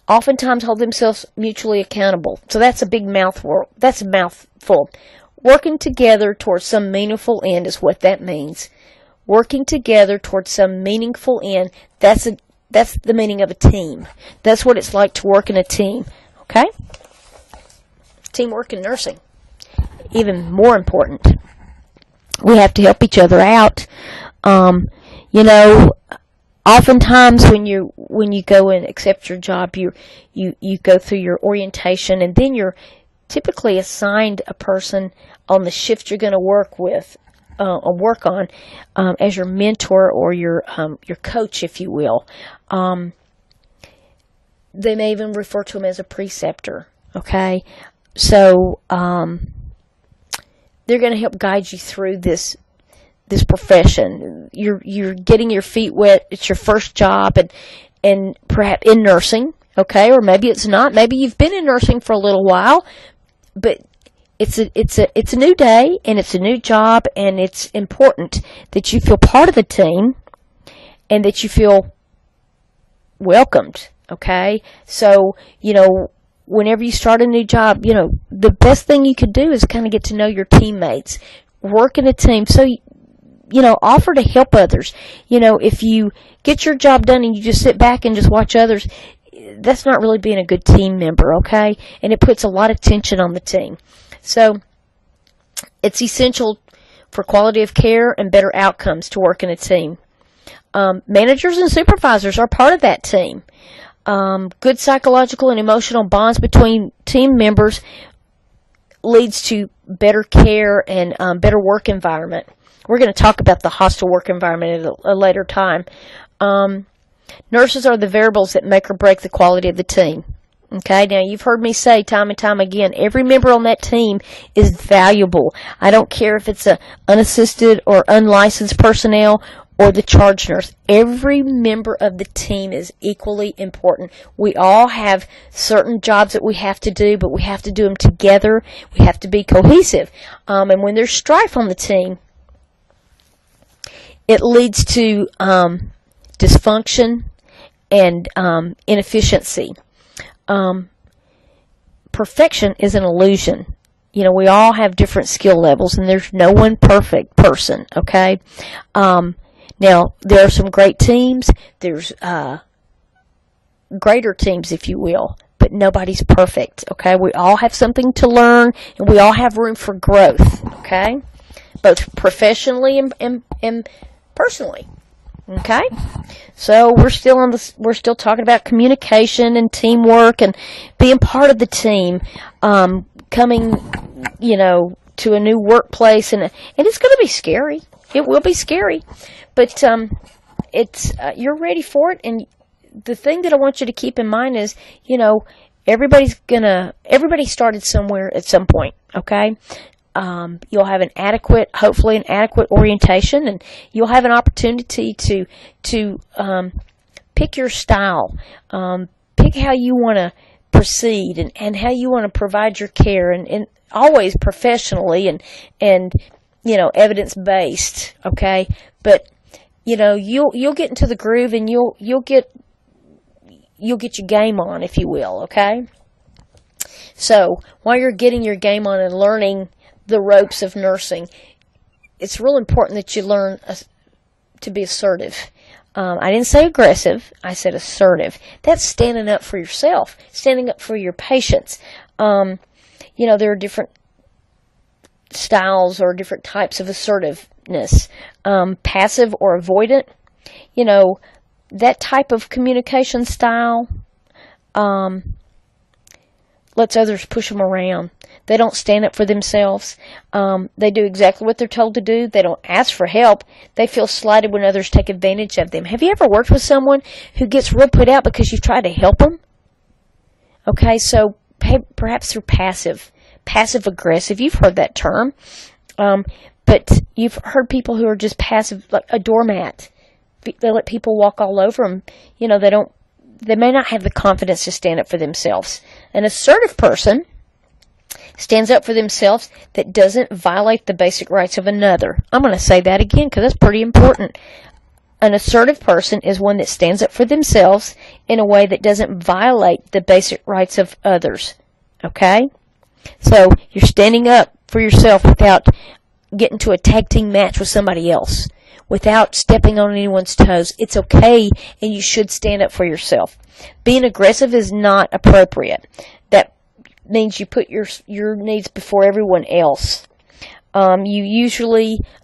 oftentimes hold themselves mutually accountable. So that's a big mouthful. That's a mouthful. Working together towards some meaningful end is what that means. Working together towards some meaningful end, that's the meaning of a team. That's what it's like to work in a team. Okay? Teamwork in nursing. Even more important. We have to help each other out. Oftentimes when you go and accept your job, you go through your orientation, and then you're typically assigned a person on the shift you're going to work on as your mentor or your coach, if you will. They may even refer to him as a preceptor. Okay, so they're going to help guide you through this profession. You're getting your feet wet. It's your first job, and perhaps in nursing, okay, or maybe it's not. Maybe you've been in nursing for a little while, but it's a new day, and it's a new job, and it's important that you feel part of the team and that you feel welcomed. Okay, so whenever you start a new job, the best thing you could do is kind of get to know your teammates, work in a team. So offer to help others. If you get your job done and you just sit back and just watch others, that's not really being a good team member, okay? And it puts a lot of tension on the team. So it's essential for quality of care and better outcomes to work in a team. Managers and supervisors are part of that team. Good psychological and emotional bonds between team members leads to better care and better work environment. We're going to talk about the hostile work environment at a later time. Nurses are the variables that make or break the quality of the team. Okay, now you've heard me say time and time again, every member on that team is valuable. I don't care if it's a unassisted or unlicensed personnel or the charge nurse. Every member of the team is equally important. We all have certain jobs that we have to do, but we have to do them together. We have to be cohesive. And when there's strife on the team, it leads to dysfunction and inefficiency. Perfection is an illusion. We all have different skill levels, and there's no one perfect person, okay? Now, there are some great teams. There's greater teams, if you will, but nobody's perfect, okay? We all have something to learn, and we all have room for growth, okay? Both professionally and personally. Okay, so we're still talking about communication and teamwork and being part of the team, coming, to a new workplace, and it's going to be scary. It will be scary, but you're ready for it. And the thing that I want you to keep in mind is, everybody started somewhere at some point. Okay. You'll have hopefully an adequate orientation, and you'll have an opportunity to pick your style, pick how you want to proceed and how you want to provide your care, and always professionally and evidence-based, okay? But, you'll get into the groove, and you'll get your game on, if you will, okay? So, while you're getting your game on and learning the ropes of nursing, it's real important that you learn to be assertive. I didn't say aggressive, I said assertive. That's standing up for yourself, standing up for your patients. There are different styles or different types of assertiveness. Passive or avoidant, that type of communication style lets others push them around. They don't stand up for themselves. They do exactly what they're told to do. They don't ask for help. They feel slighted when others take advantage of them. Have you ever worked with someone who gets real put out because you've tried to help them? Okay, so perhaps they're passive-aggressive. You've heard that term. But you've heard people who are just passive, like a doormat. They let people walk all over them. They may not have the confidence to stand up for themselves. An assertive person stands up for themselves that doesn't violate the basic rights of another. I'm going to say that again because that's pretty important. An assertive person is one that stands up for themselves in a way that doesn't violate the basic rights of others. Okay? So you're standing up for yourself without getting to a tag team match with somebody else, without stepping on anyone's toes. It's okay, and you should stand up for yourself. Being aggressive is not appropriate. That means you put your needs before everyone else. An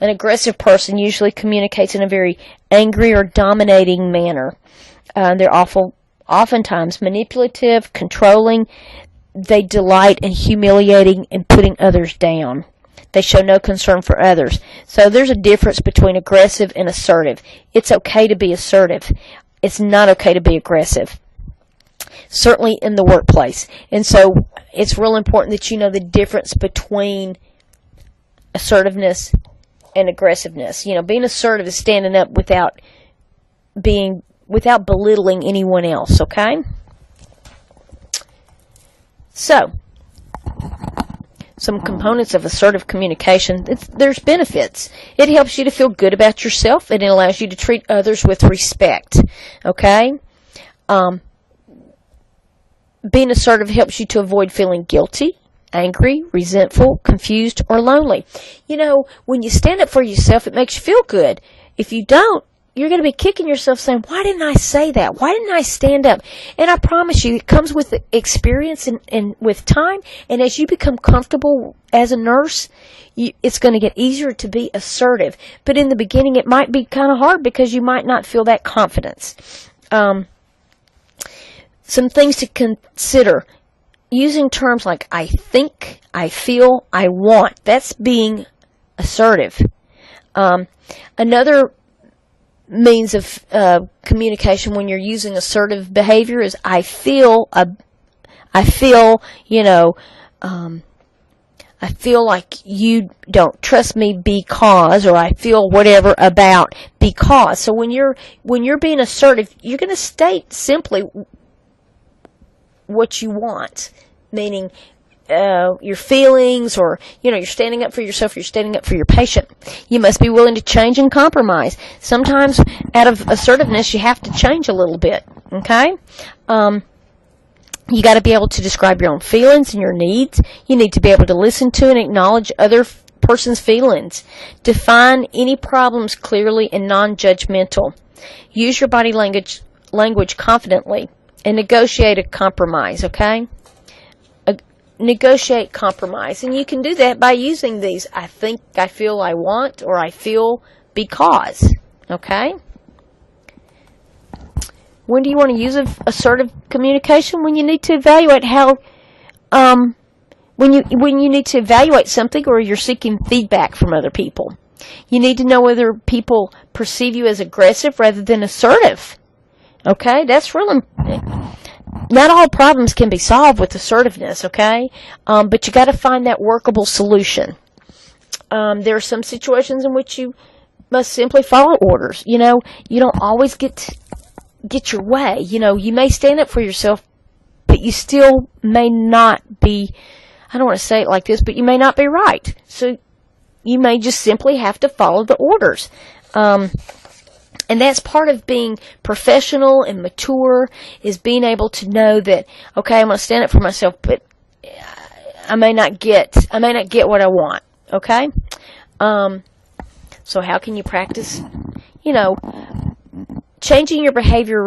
aggressive person usually communicates in a very angry or dominating manner. They're oftentimes manipulative, controlling. They delight in humiliating and putting others down. They show no concern for others. So there's a difference between aggressive and assertive. It's okay to be assertive. It's not okay to be aggressive. Certainly in the workplace. And so it's real important that you know the difference between assertiveness and aggressiveness. Being assertive is standing up without belittling anyone else, okay? So, some components of assertive communication. There's benefits. It helps you to feel good about yourself, and it allows you to treat others with respect. Okay? Being assertive helps you to avoid feeling guilty angry, resentful, confused, or lonely. You know, when you stand up for yourself, it makes you feel good. If you don't, you're going to be kicking yourself saying, why didn't I say that? Why didn't I stand up? And I promise you, it comes with experience and with time. And as you become comfortable as a nurse, it's going to get easier to be assertive. But in the beginning, it might be kind of hard because you might not feel that confidence. Some things to consider. Using terms like I think, I feel, I want. That's being assertive. Another means of communication when you're using assertive behavior is I feel like you don't trust me because, or I feel whatever about because. So when you're being assertive, you're going to state simply what you want, meaning your feelings, or you're standing up for yourself, you're standing up for your patient. You must be willing to change and compromise. Sometimes out of assertiveness you have to change a little bit. Okay? You got to be able to describe your own feelings and your needs. You need to be able to listen to and acknowledge other person's feelings. Define any problems clearly and non-judgmental. Use your body language confidently, and negotiate a compromise. Okay? Negotiate compromise, and you can do that by using these I think, I feel, I want, or I feel because. Okay? When do you want to use assertive communication? When you need to evaluate when you need to evaluate something, or you're seeking feedback from other people. You need to know whether people perceive you as aggressive rather than assertive. Okay? That's really not all problems can be solved with assertiveness, okay? But you got to find that workable solution. There are some situations in which you must simply follow orders. You don't always get your way. You may stand up for yourself, but you still may not be, I don't want to say it like this, but you may not be right. So you may just simply have to follow the orders. And that's part of being professional and mature, is being able to know that, okay, I'm going to stand up for myself, but I may not get what I want. Okay? So how can you practice? Changing your behavior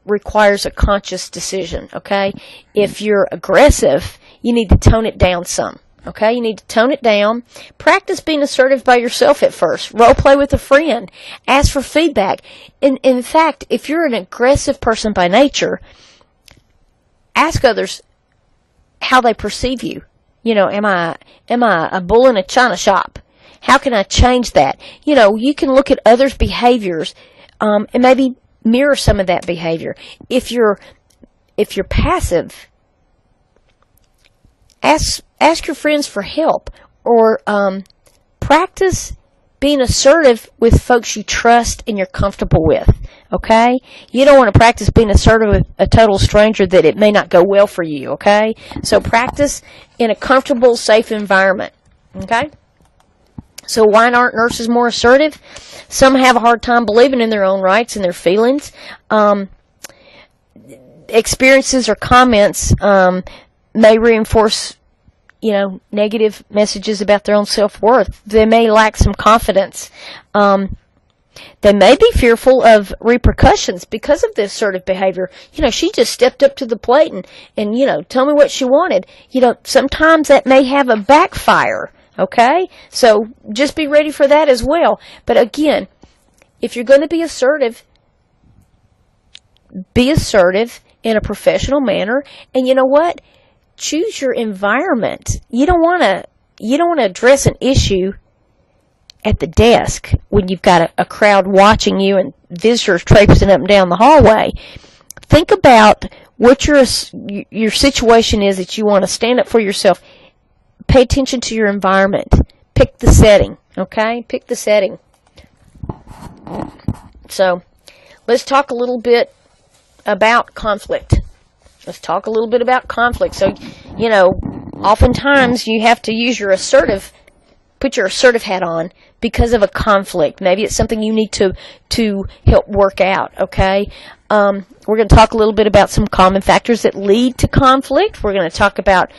requires a conscious decision. Okay? If you're aggressive, you need to tone it down some. Okay, you need to tone it down. Practice being assertive by yourself at first. Role play with a friend. Ask for feedback. In fact, if you're an aggressive person by nature, ask others how they perceive you. Am I a bull in a china shop? How can I change that? You can look at others' behaviors and maybe mirror some of that behavior. If you're passive, ask your friends for help, or practice being assertive with folks you trust and you're comfortable with. Okay? You don't want to practice being assertive with a total stranger that it may not go well for you. Okay? So practice in a comfortable, safe environment. Okay? So why aren't nurses more assertive? Some have a hard time believing in their own rights and their feelings. Experiences or comments may reinforce, negative messages about their own self-worth. They may lack some confidence. They may be fearful of repercussions because of the assertive behavior. She just stepped up to the plate and tell me what she wanted. Sometimes that may have a backfire. Okay? So just be ready for that as well. But again, if you're going to be assertive in a professional manner. And you know what? Choose your environment. You don't want to address an issue at the desk when you've got a crowd watching you and visitors traipsing up and down the hallway. Think about what your situation is that you want to stand up for yourself. Pay attention to your environment. Pick the setting. Okay? Pick the setting. So, let's talk a little bit about conflict. Let's talk a little bit about conflict. So, oftentimes you have to use put your assertive hat on because of a conflict. Maybe it's something you need to help work out, okay? We're going to talk a little bit about some common factors that lead to conflict. We're going to talk about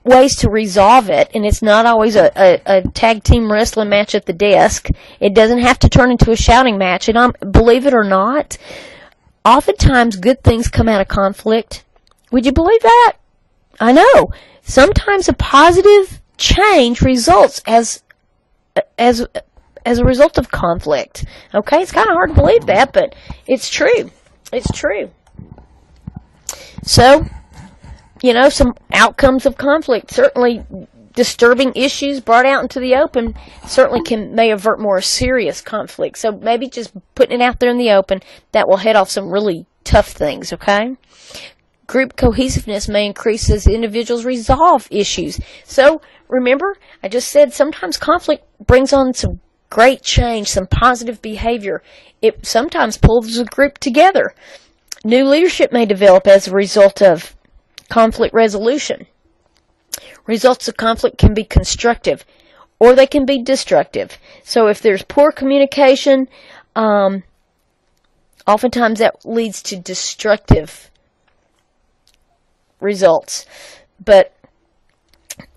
ways to resolve it, and it's not always a tag team wrestling match at the desk. It doesn't have to turn into a shouting match. And believe it or not, oftentimes good things come out of conflict. Would you believe that? I know. Sometimes a positive change results as a result of conflict. Okay, it's kind of hard to believe that, but it's true. It's true. So, some outcomes of conflict, certainly disturbing issues brought out into the open certainly may avert more serious conflict. So maybe just putting it out there in the open, that will head off some really tough things, okay? Group cohesiveness may increase as individuals resolve issues. So remember, I just said sometimes conflict brings on some great change, some positive behavior. It sometimes pulls a group together. New leadership may develop as a result of conflict resolution. Results of conflict can be constructive, or they can be destructive. So if there's poor communication, oftentimes that leads to destructive results. But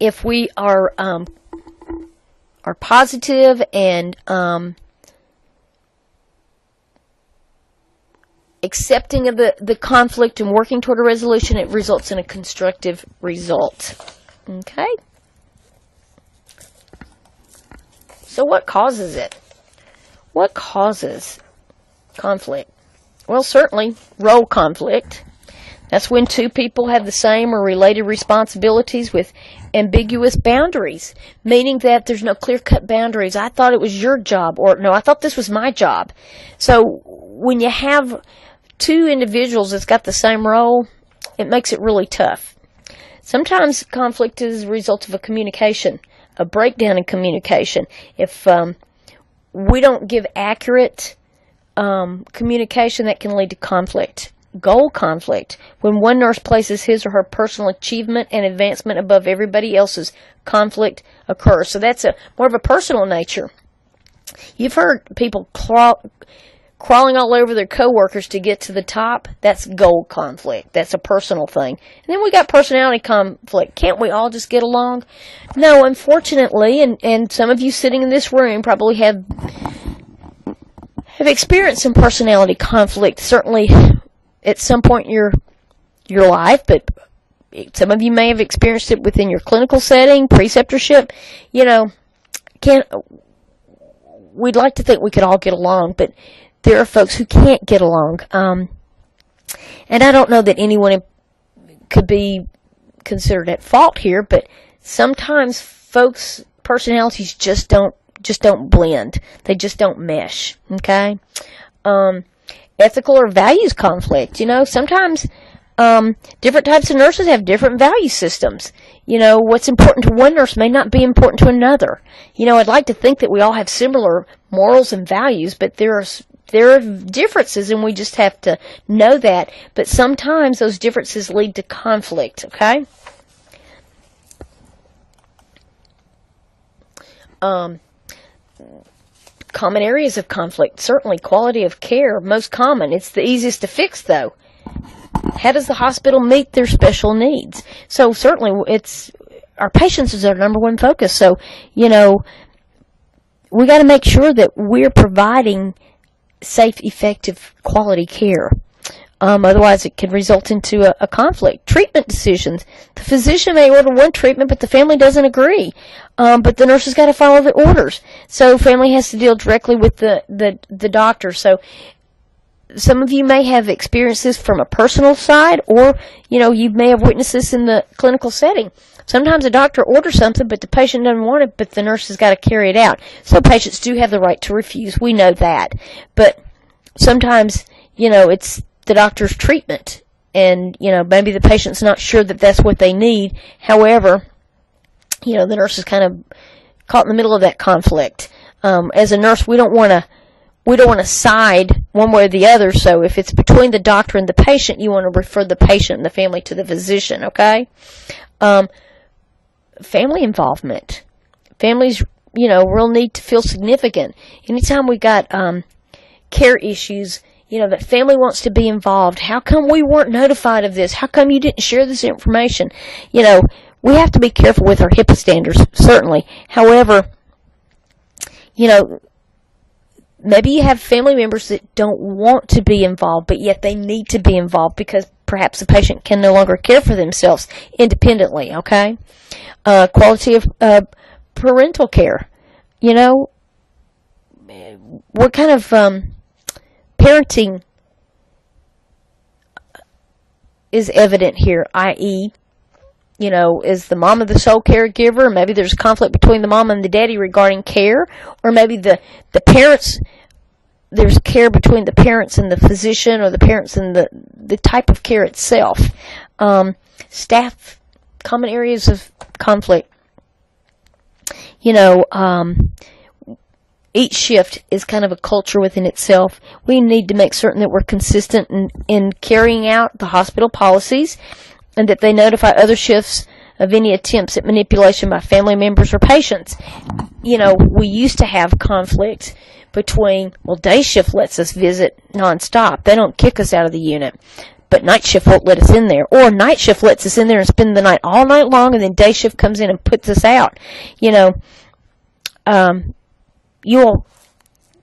if we are positive and accepting of the conflict and working toward a resolution, it results in a constructive result. Okay? So what causes it? What causes conflict? Well, certainly role conflict. That's when two people have the same or related responsibilities with ambiguous boundaries, meaning that there's no clear-cut boundaries. I thought it was your job, or no, I thought this was my job. So when you have two individuals that's got the same role, it makes it really tough. Sometimes conflict is a result of a breakdown in communication. If we don't give accurate communication, that can lead to conflict. Goal conflict, when one nurse places his or her personal achievement and advancement above everybody else's, conflict occurs. So that's more of a personal nature. You've heard people crawling all over their coworkers to get to the top. That's goal conflict. That's a personal thing. And then we got personality conflict. Can't we all just get along? No, unfortunately, and some of you sitting in this room probably have experienced some personality conflict, certainly at some point in your life, but some of you may have experienced it within your clinical setting, preceptorship. We'd like to think we could all get along, but there are folks who can't get along. And I don't know that anyone could be considered at fault here, but sometimes folks' personalities just don't blend. They just don't mesh, okay? Ethical or values conflict. Sometimes different types of nurses have different value systems. What's important to one nurse may not be important to another. I'd like to think that we all have similar morals and values, but there are differences, and we just have to know that. But sometimes those differences lead to conflict, okay? Common areas of conflict, certainly quality of care, most common. It's the easiest to fix, though. How does the hospital meet their special needs? So certainly our patients is our number one focus. So, we got to make sure that we're providing safe, effective, quality care. Otherwise, it can result into a conflict. Treatment decisions. The physician may order one treatment, but the family doesn't agree. But the nurse has got to follow the orders. So family has to deal directly with the doctor. So some of you may have experienced this from a personal side, or, you may have witnessed this in the clinical setting. Sometimes a doctor orders something, but the patient doesn't want it, but the nurse has got to carry it out. So patients do have the right to refuse. We know that. But sometimes, it's the doctor's treatment, and maybe the patient's not sure that that's what they need. However, the nurse is kind of caught in the middle of that conflict. As a nurse, we don't want to side one way or the other. So if it's between the doctor and the patient, you want to refer the patient and the family to the physician. Okay. Family involvement. Families, real need to feel significant. Anytime we got care issues, that family wants to be involved. How come we weren't notified of this? How come you didn't share this information? we have to be careful with our HIPAA standards, certainly. However, maybe you have family members that don't want to be involved, but yet they need to be involved because perhaps the patient can no longer care for themselves independently, okay? Quality of parental care. What kind of parenting is evident here, i.e., is the mom of the sole caregiver? Maybe there's conflict between the mom and the daddy regarding care, or maybe the parents, there's care between the parents and the physician, or the parents and the type of care itself. Staff, common areas of conflict. Each shift is kind of a culture within itself. We need to make certain that we're consistent in carrying out the hospital policies, and that they notify other shifts of any attempts at manipulation by family members or patients. We used to have conflict between, day shift lets us visit nonstop. They don't kick us out of the unit. But night shift won't let us in there. Or night shift lets us in there and spend the night all night long, and then day shift comes in and puts us out.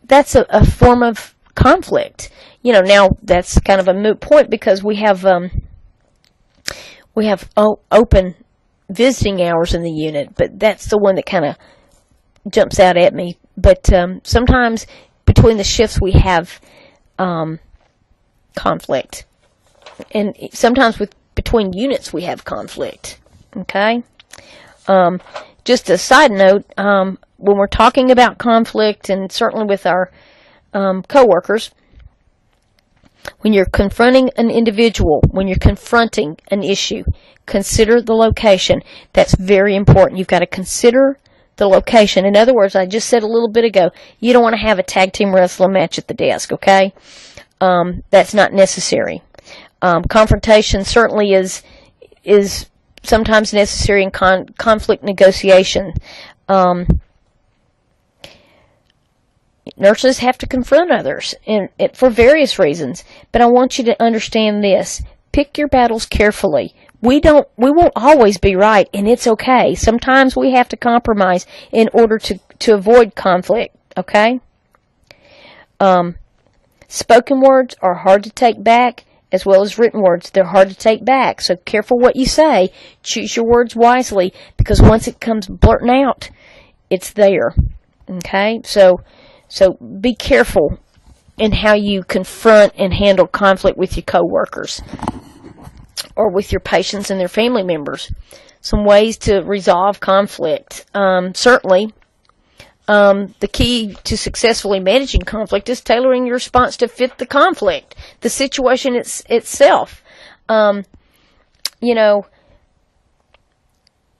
That's a form of conflict. Now that's kind of a moot point because we have open visiting hours in the unit, but that's the one that kind of jumps out at me. But sometimes between the shifts we have conflict, and sometimes between units we have conflict. Okay. Just a side note, when we're talking about conflict, and certainly with our coworkers, when you're confronting an individual, when you're confronting an issue, consider the location. That's very important. You've got to consider the location. In other words, I just said a little bit ago, you don't want to have a tag team wrestling match at the desk, okay? That's not necessary. Confrontation certainly is sometimes necessary in conflict negotiation. Nurses have to confront others for various reasons, but I want you to understand this. Pick your battles carefully. We won't always be right, and it's okay. Sometimes we have to compromise in order to avoid conflict, okay? Spoken words are hard to take back, as well as written words. They're hard to take back, so careful what you say. Choose your words wisely, because once it comes blurting out, it's there, okay? So be careful in how you confront and handle conflict with your coworkers or with your patients and their family members. Some ways to resolve conflict. Certainly, the key to successfully managing conflict is tailoring your response to fit the conflict, the situation itself.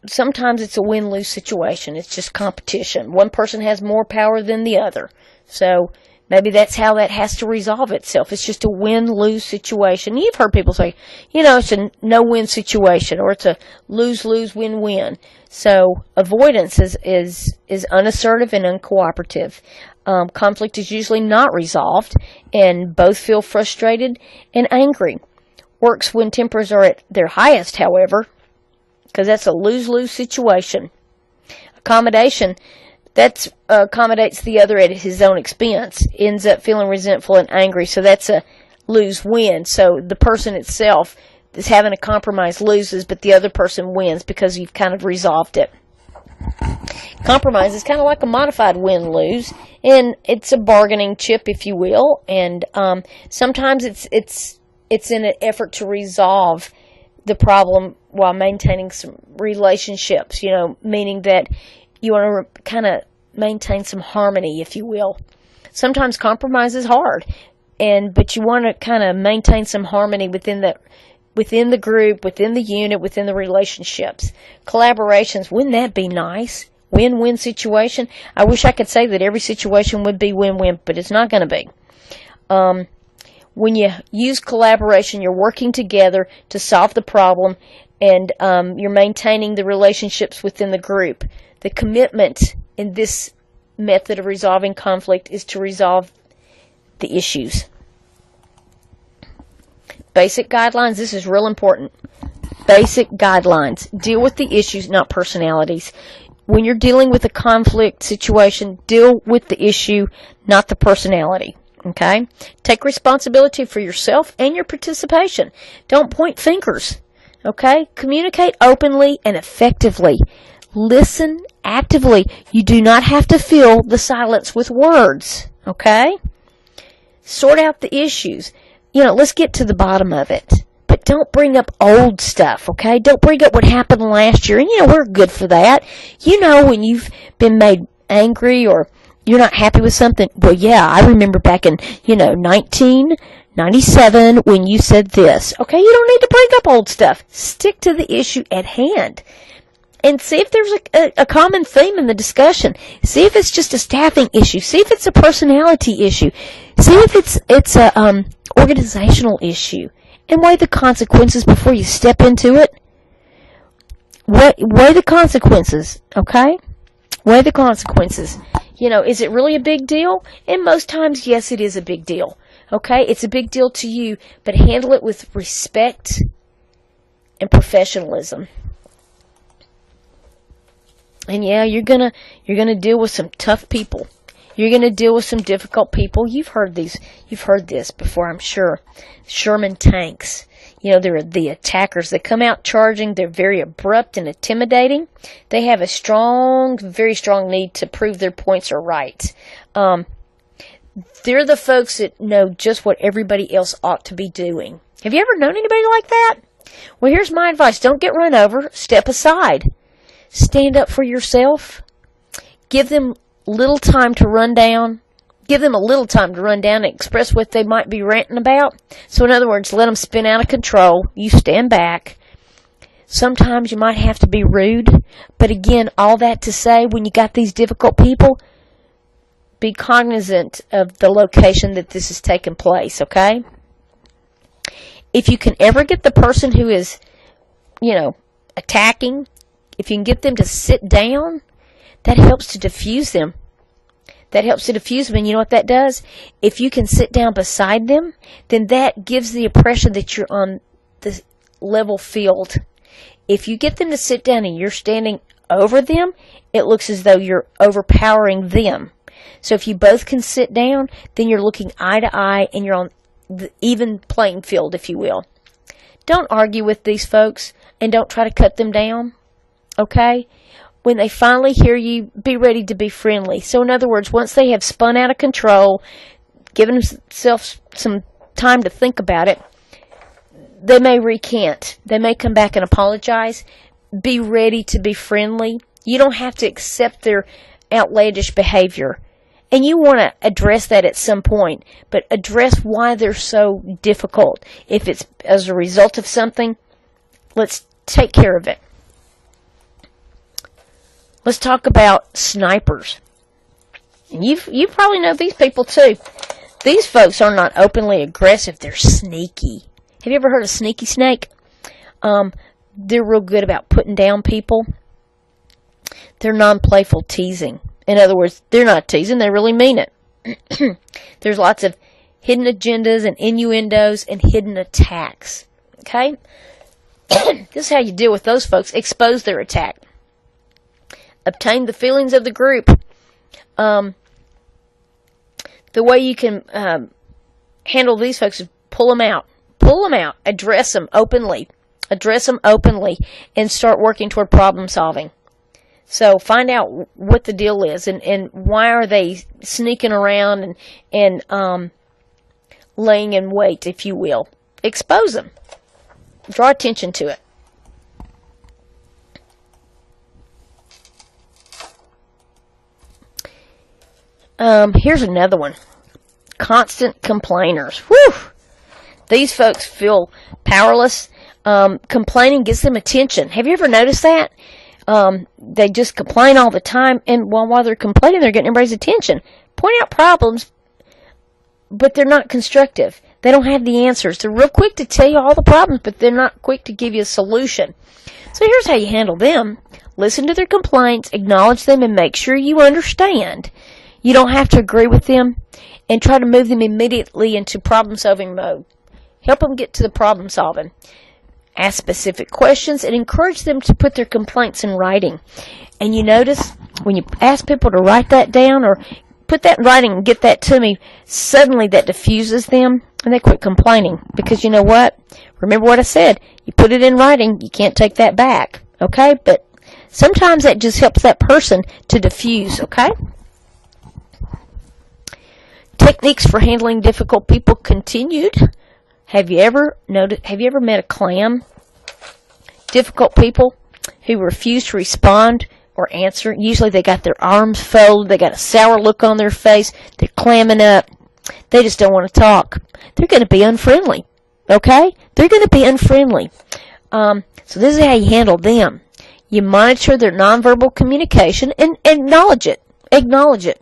Sometimes it's a win-lose situation. It's just competition. One person has more power than the other. So maybe that's how that has to resolve itself. It's just a win-lose situation. You've heard people say, it's a no-win situation, or it's a lose-lose, win-win. So avoidance is unassertive and uncooperative. Conflict is usually not resolved, and both feel frustrated and angry. Works when tempers are at their highest, however, because that's a lose-lose situation. Accommodation, that accommodates the other at his own expense, ends up feeling resentful and angry, so that's a lose-win. So the person itself is having a compromise loses, but the other person wins because you've kind of resolved it. Compromise is kind of like a modified win-lose, and it's a bargaining chip, if you will, and sometimes it's in an effort to resolve the problem while maintaining some relationships, meaning that you want to kind of maintain some harmony, if you will. Sometimes compromise is hard, but you want to kind of maintain some harmony within the group, within the unit, within the relationships. Collaborations, wouldn't that be nice? Win-win situation. I wish I could say that every situation would be win-win, but it's not going to be. When you use collaboration, you're working together to solve the problem, and you're maintaining the relationships within the group. The commitment in this method of resolving conflict is to resolve the issues. Basic guidelines, this is real important. basic guidelines. Deal with the issues, not personalities. When you're dealing with a conflict situation, deal with the issue, not the personality. Okay? Take responsibility for yourself and your participation. Don't point fingers. Okay? Communicate openly and effectively. Listen actively. You do not have to fill the silence with words. Okay? Sort out the issues. Let's get to the bottom of it. But don't bring up old stuff, okay? Don't bring up what happened last year. And, we're good for that. When you've been made angry or you're not happy with something, well, yeah, I remember back in, 1997 when you said this. Okay, you don't need to bring up old stuff. Stick to the issue at hand. And see if there's a common theme in the discussion. See if it's just a staffing issue. See if it's a personality issue. See if it's a organizational issue. And weigh the consequences before you step into it. Weigh the consequences, okay? Weigh the consequences. Is it really a big deal? And most times, yes, it is a big deal. Okay? It's a big deal to you, but handle it with respect and professionalism. And yeah, you're gonna deal with some tough people. You're gonna deal with some difficult people. You've heard this before, I'm sure. Sherman tanks. They're the attackers. They come out charging. They're very abrupt and intimidating. They have a very strong need to prove their points are right. They're the folks that know just what everybody else ought to be doing. Have you ever known anybody like that? Well, here's my advice. Don't get run over. Step aside. Stand up for yourself. Give them little time to run down. Give them a little time to run down and express what they might be ranting about. So in other words, let them spin out of control. You stand back. Sometimes you might have to be rude. But again, all that to say, when you got these difficult people, be cognizant of the location that this is taking place, okay? If you can ever get the person who is, attacking, if you can get them to sit down, that helps to diffuse them. And you know what that does? If you can sit down beside them, then that gives the impression that you're on the level field. If you get them to sit down and you're standing over them, it looks as though you're overpowering them. So if you both can sit down, then you're looking eye to eye and you're on the even playing field, if you will. Don't argue with these folks and don't try to cut them down. Okay? When they finally hear you, be ready to be friendly. So in other words, once they have spun out of control, given themselves some time to think about it, they may recant. They may come back and apologize. Be ready to be friendly. You don't have to accept their outlandish behavior. And you want to address that at some point, but address why they're so difficult. If it's as a result of something, let's take care of it. Let's talk about snipers. And you probably know these people too. These folks are not openly aggressive. They're sneaky. Have you ever heard of sneaky snake? They're real good about putting down people. They're non-playful teasing. In other words, they're not teasing. They really mean it. There's lots of hidden agendas and innuendos and hidden attacks. Okay? This is how you deal with those folks. Expose their attack. Obtain the feelings of the group. The way you can handle these folks is pull them out. Pull them out. Address them openly. And start working toward problem solving. So find out what the deal is and why are they sneaking around and laying in wait, if you will. Expose them. Draw attention to it. Here's another one. Constant complainers. Whew! These folks feel powerless. Complaining gets them attention. Have you ever noticed that? They just complain all the time, and while they're complaining, they're getting everybody's attention. Point out problems, but they're not constructive. They don't have the answers. They're real quick to tell you all the problems, but they're not quick to give you a solution. So here's how you handle them. Listen to their complaints, acknowledge them, and make sure you understand. You don't have to agree with them, and try to move them immediately into problem-solving mode. Help them get to the problem-solving. ask specific questions, and encourage them to put their complaints in writing. And you notice when you ask people to write that down or put that in writing and get that to me, suddenly that diffuses them and they quit complaining. Because you know what? Remember what I said. You put it in writing, you can't take that back. Okay? But sometimes that just helps that person to diffuse. Okay? Techniques for handling difficult people continued. Have you ever met a clam? Difficult people who refuse to respond or answer. Usually they got their arms folded, they got a sour look on their face, they're clamming up. They just don't want to talk. They're going to be unfriendly. Okay? They're going to be unfriendly. So this is how you handle them. You monitor their nonverbal communication and acknowledge it. Acknowledge it.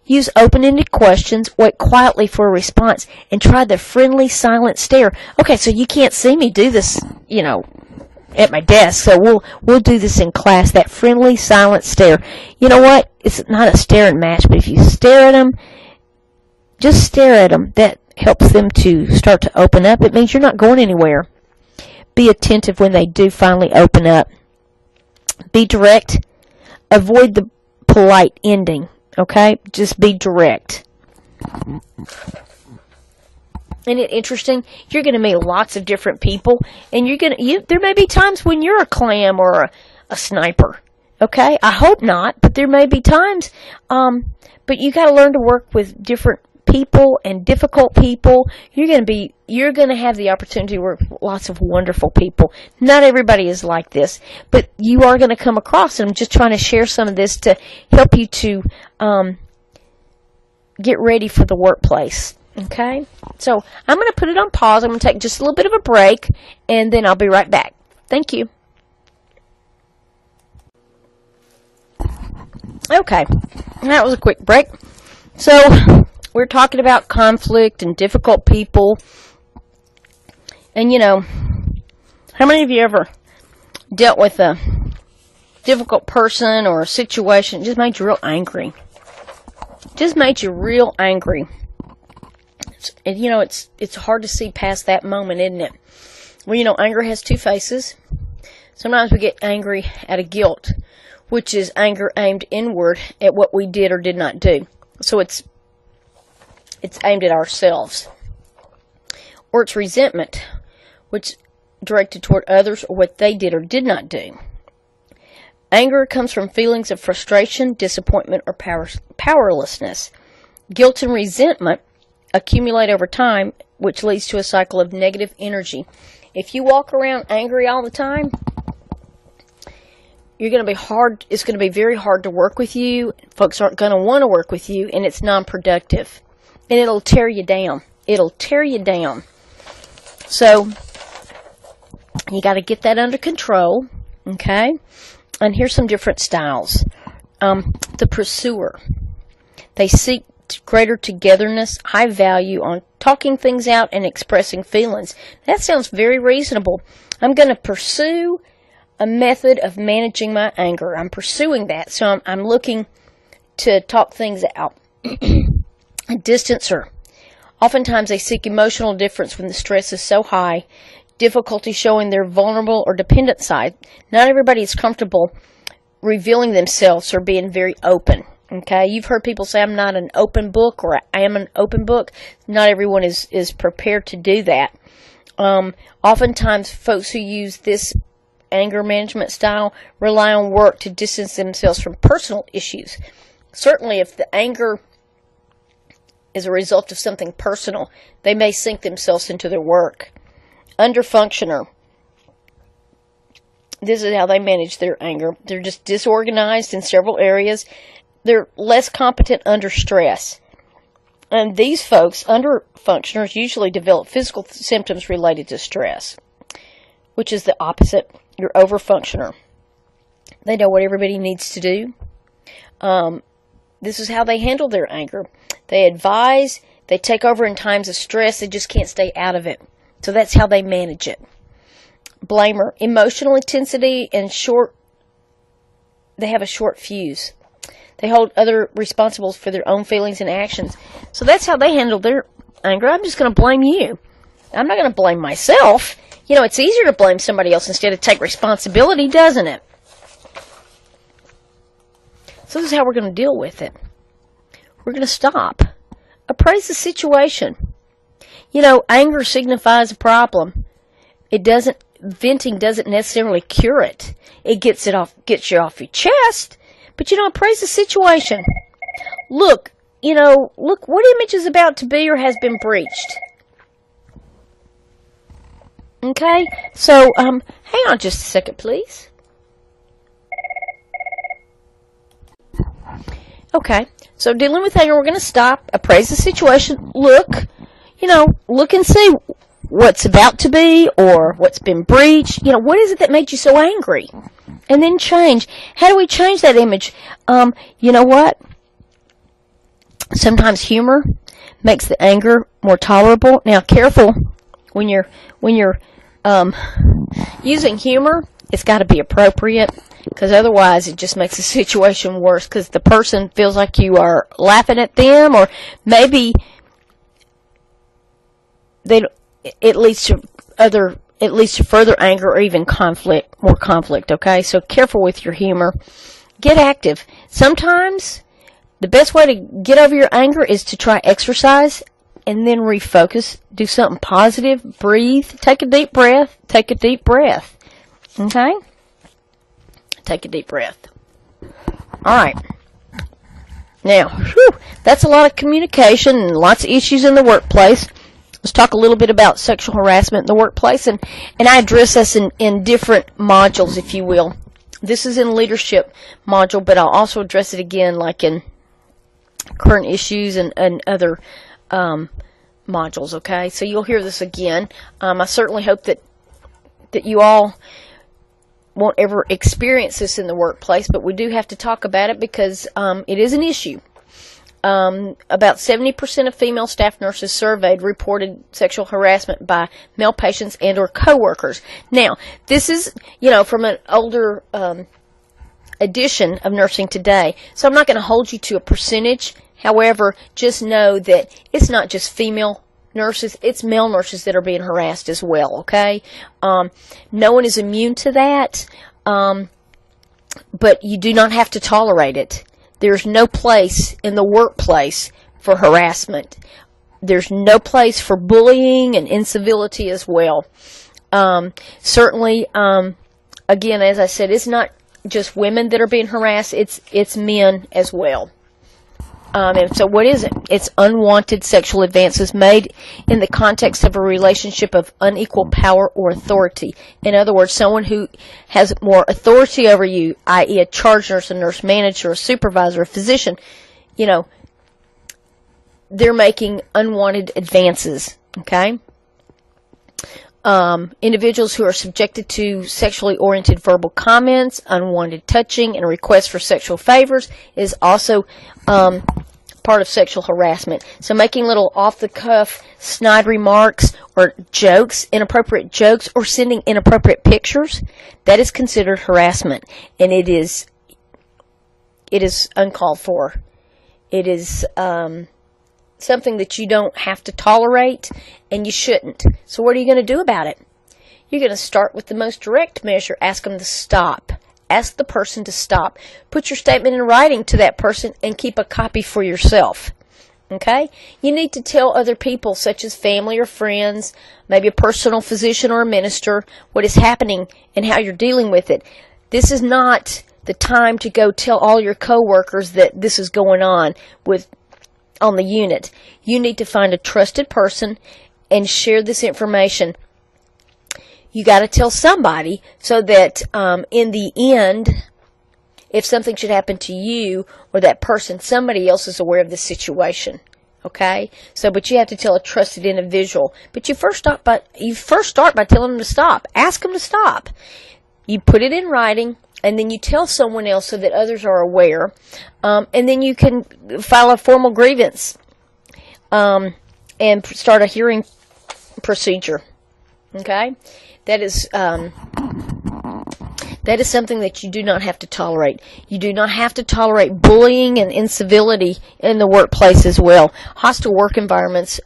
Use open-ended questions, wait quietly for a response, and try the friendly silent stare. Okay, so you can't see me do this, at my desk, so we'll do this in class, that friendly silent stare. You know what? It's not a staring match, but if you stare at them, just stare at them. That helps them to start to open up. It means you're not going anywhere. Be attentive when they do finally open up. Be direct. Avoid the polite ending. Okay? Just be direct. Isn't it interesting? You're going to meet lots of different people, and there may be times when you're a clam or a sniper. Okay? I hope not, but there may be times. But you got to learn to work with different people and difficult people. You're going to have the opportunity to work with lots of wonderful people. Not everybody is like this, but you are going to come across them. I'm just trying to share some of this to help you to get ready for the workplace. Okay? So I'm going to put it on pause. I'm going to take just a little bit of a break, and then I'll be right back. Thank you. Okay. That was a quick break. So we're talking about conflict and difficult people. And, how many of you ever dealt with a difficult person or a situation that just made you real angry? Just made you real angry. It's hard to see past that moment, isn't it? Well, anger has two faces. Sometimes we get angry out of guilt, which is anger aimed inward at what we did or did not do. So it's aimed at ourselves. Or it's resentment, which is directed toward others or what they did or did not do. Anger comes from feelings of frustration, disappointment, or powerlessness. Guilt and resentment accumulate over time, which leads to a cycle of negative energy. If you walk around angry all the time, it's going to be very hard to work with you. Folks aren't going to want to work with you, and it's non-productive. And it'll tear you down. It'll tear you down. So, you got to get that under control, okay? And here's some different styles. The pursuer. They seek greater togetherness, high value on talking things out and expressing feelings. That sounds very reasonable. I'm going to pursue a method of managing my anger. I'm pursuing that, so I'm looking to talk things out. A distancer. Oftentimes they seek emotional difference when the stress is so high, difficulty showing their vulnerable or dependent side. Not everybody is comfortable revealing themselves or being very open. Okay, you've heard people say, I'm not an open book, or I am an open book. Not everyone is prepared to do that. Oftentimes, folks who use this anger management style rely on work to distance themselves from personal issues. Certainly, if the anger is a result of something personal, they may sink themselves into their work. Underfunctioner. This is how they manage their anger. They're just disorganized in several areas. They're less competent under stress. And these folks, underfunctioners, usually develop physical symptoms related to stress, which is the opposite. Your overfunctioner. They know what everybody needs to do. This is how they handle their anger. They advise, they take over in times of stress, they just can't stay out of it. So that's how they manage it. Blamer. Emotional intensity and they have a short fuse. They hold others responsible for their own feelings and actions. So that's how they handle their anger. I'm just going to blame you. I'm not going to blame myself. it's easier to blame somebody else instead of take responsibility, doesn't it? So this is how we're going to deal with it. We're going to stop. Appraise the situation. Anger signifies a problem. Venting doesn't necessarily cure it. It gets you off your chest, but appraise the situation. Look what image is about to be or has been breached. Okay, so hang on just a second, please. Okay, so dealing with anger, we're going to stop, appraise the situation, look and see what's about to be or what's been breached. What is it that made you so angry? And then change. How do we change that image? You know what? Sometimes humor makes the anger more tolerable. Now, careful when you're using humor. It's got to be appropriate, because otherwise it just makes the situation worse, because the person feels like you are laughing at them, or maybe it leads to further anger or even more conflict. Okay, so careful with your humor. Get active. Sometimes the best way to get over your anger is to try exercise and then refocus. Do something positive. Breathe. Take a deep breath. Okay? Take a deep breath. All right. Now, that's a lot of communication and lots of issues in the workplace. Let's talk a little bit about sexual harassment in the workplace, and I address this in different modules, if you will. This is in leadership module, but I'll also address it again like in current issues and other modules, okay? So you'll hear this again. I certainly hope that you all won't ever experience this in the workplace, but we do have to talk about it because it is an issue. About 70% of female staff nurses surveyed reported sexual harassment by male patients and or coworkers. Now, this is, from an older edition of Nursing Today, so I'm not going to hold you to a percentage. However, just know that it's not just female nurses, it's male nurses that are being harassed as well, okay? No one is immune to that, but you do not have to tolerate it. There's no place in the workplace for harassment. There's no place for bullying and incivility as well. Certainly, again, as I said, it's not just women that are being harassed, it's men as well. And so what is it? It's unwanted sexual advances made in the context of a relationship of unequal power or authority. In other words, someone who has more authority over you, i.e. a charge nurse, a nurse manager, a supervisor, a physician, they're making unwanted advances, okay? Individuals who are subjected to sexually oriented verbal comments, unwanted touching, and requests for sexual favors is also part of sexual harassment. So making little off-the-cuff snide remarks or jokes, inappropriate jokes, or sending inappropriate pictures, that is considered harassment, and it is uncalled for. It is something that you don't have to tolerate, and you shouldn't. So what are you going to do about it? You're going to start with the most direct measure. Ask them to stop. Ask the person to stop. Put your statement in writing to that person and keep a copy for yourself. Okay? You need to tell other people, such as family or friends, maybe a personal physician or a minister, what is happening and how you're dealing with it. This is not the time to go tell all your coworkers that this is going on the unit. You need to find a trusted person and share this information. You got to tell somebody so that in the end, if something should happen to you or that person, somebody else is aware of the situation. Okay? But you have to tell a trusted individual. But you first start by telling them to stop. Ask them to stop. You put it in writing, and then you tell someone else so that others are aware. And then you can file a formal grievance and start a hearing procedure. Okay? That is something that you do not have to tolerate. You do not have to tolerate bullying and incivility in the workplace as well. Hostile work environments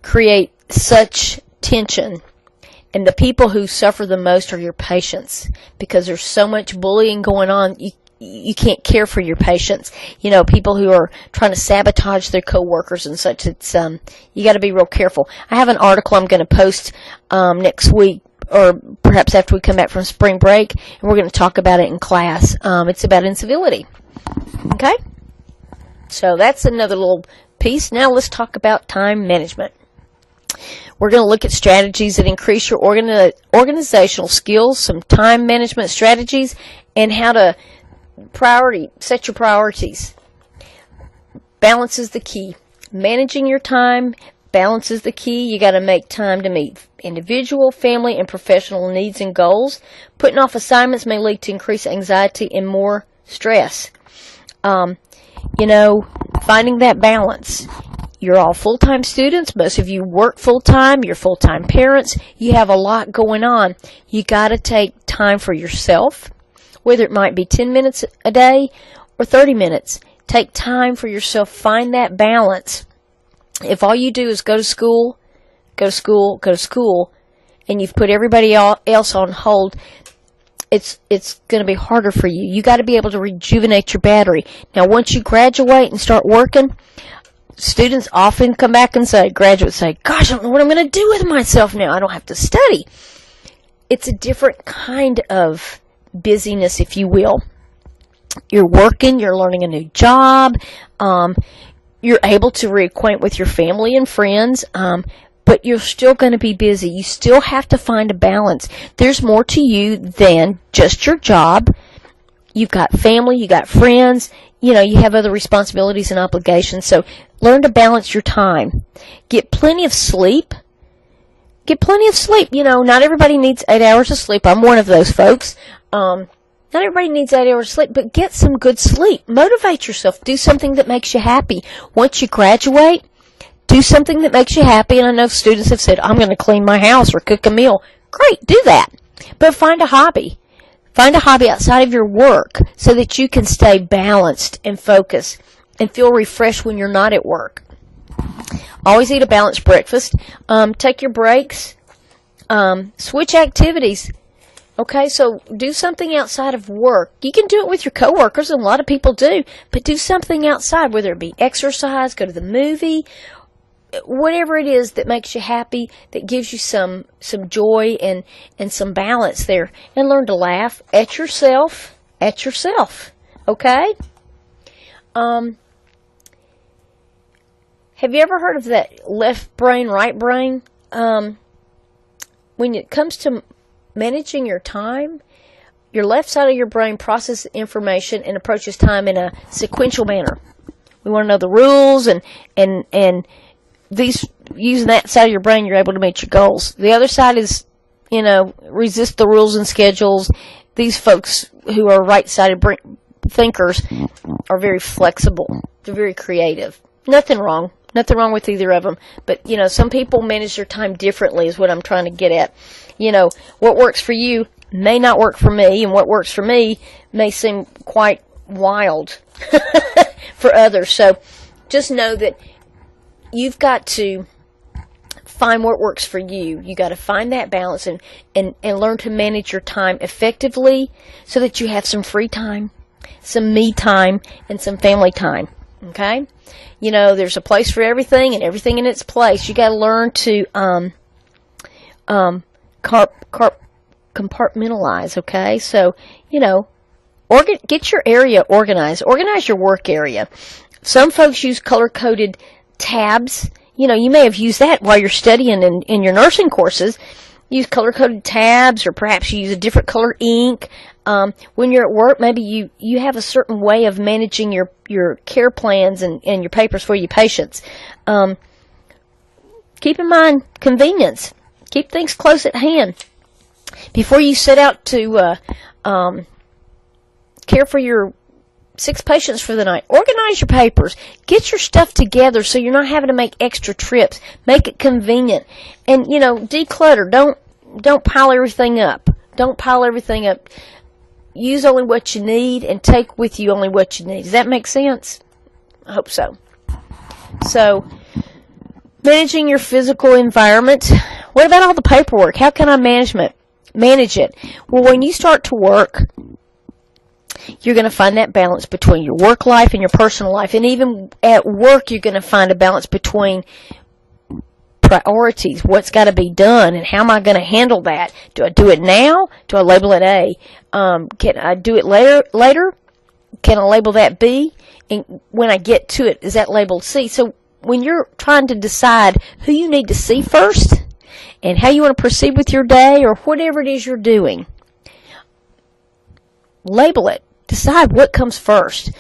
create such tension And the people who suffer the most are your patients, because there's so much bullying going on. You can't care for your patients. People who are trying to sabotage their coworkers and such. It's you got to be real careful. I have an article I'm going to post next week, or perhaps after we come back from spring break, and we're going to talk about it in class. It's about incivility. Okay? So that's another little piece. Now let's talk about time management. We're going to look at strategies that increase your organizational skills, some time management strategies, and how to set your priorities. Balance is the key. Managing your time, balance is the key. You got to make time to meet individual, family, and professional needs and goals. Putting off assignments may lead to increased anxiety and more stress. Finding that balance. You're all full-time students. Most of you work full-time. You're full-time parents. You have a lot going on. You got to take time for yourself, whether it might be 10 minutes a day or 30 minutes. Take time for yourself. Find that balance. If all you do is go to school, and you've put everybody else on hold, it's going to be harder for you. You got to be able to rejuvenate your battery. Now, once you graduate and start working, students often come back and graduates say, gosh, I don't know what I'm going to do with myself now. I don't have to study. It's a different kind of busyness, if you will. You're working, you're learning a new job, you're able to reacquaint with your family and friends, but you're still going to be busy. You still have to find a balance. There's more to you than just your job. You've got family, you got friends, you have other responsibilities and obligations. So learn to balance your time. Get plenty of sleep. Not everybody needs 8 hours of sleep. I'm one of those folks. Not everybody needs 8 hours of sleep, but get some good sleep. Motivate yourself. Do something that makes you happy. Once you graduate, do something that makes you happy. And I know students have said, I'm going to clean my house or cook a meal. Great, do that. But find a hobby. Find a hobby outside of your work so that you can stay balanced and focused and feel refreshed when you're not at work. Always eat a balanced breakfast. Take your breaks. Switch activities. Okay, so do something outside of work. You can do it with your coworkers, and a lot of people do, but do something outside, whether it be exercise, go to the movie, whatever it is that makes you happy, that gives you some joy and some balance there. And learn to laugh at yourself, okay? Have you ever heard of that left brain, right brain? When it comes to managing your time, your left side of your brain processes information and approaches time in a sequential manner. We want to know the rules, and these, using that side of your brain, you're able to meet your goals. The other side is, resist the rules and schedules. These folks who are right-sided thinkers are very flexible. They're very creative. Nothing wrong with either of them. But, some people manage their time differently is what I'm trying to get at. What works for you may not work for me, and what works for me may seem quite wild for others. So just know that you've got to find what works for you. You got to find that balance and learn to manage your time effectively so that you have some free time, some me time, and some family time. Okay? There's a place for everything and everything in its place. You got to learn to compartmentalize, okay? So, get your area organized. Organize your work area. Some folks use color-coded tabs. You may have used that while you're studying in your nursing courses. Use color-coded tabs, or perhaps you use a different color ink. When you're at work, maybe you have a certain way of managing your care plans and your papers for your patients. Keep in mind convenience. Keep things close at hand. Before you set out to care for your 6 patients for the night, organize your papers. Get your stuff together so you're not having to make extra trips. Make it convenient. And, declutter. Don't pile everything up. Use only what you need and take with you only what you need. Does that make sense? I hope so. So, managing your physical environment. What about all the paperwork? How can I manage it? Well, when you start to work, you're going to find that balance between your work life and your personal life. And even at work, you're going to find a balance between priorities, what's got to be done, and how am I going to handle that? Do I do it now? Do I label it A? Can I do it later? Can I label that B? And when I get to it, is that labeled C? So when you're trying to decide who you need to see first and how you want to proceed with your day or whatever it is you're doing, label it. Decide what comes first.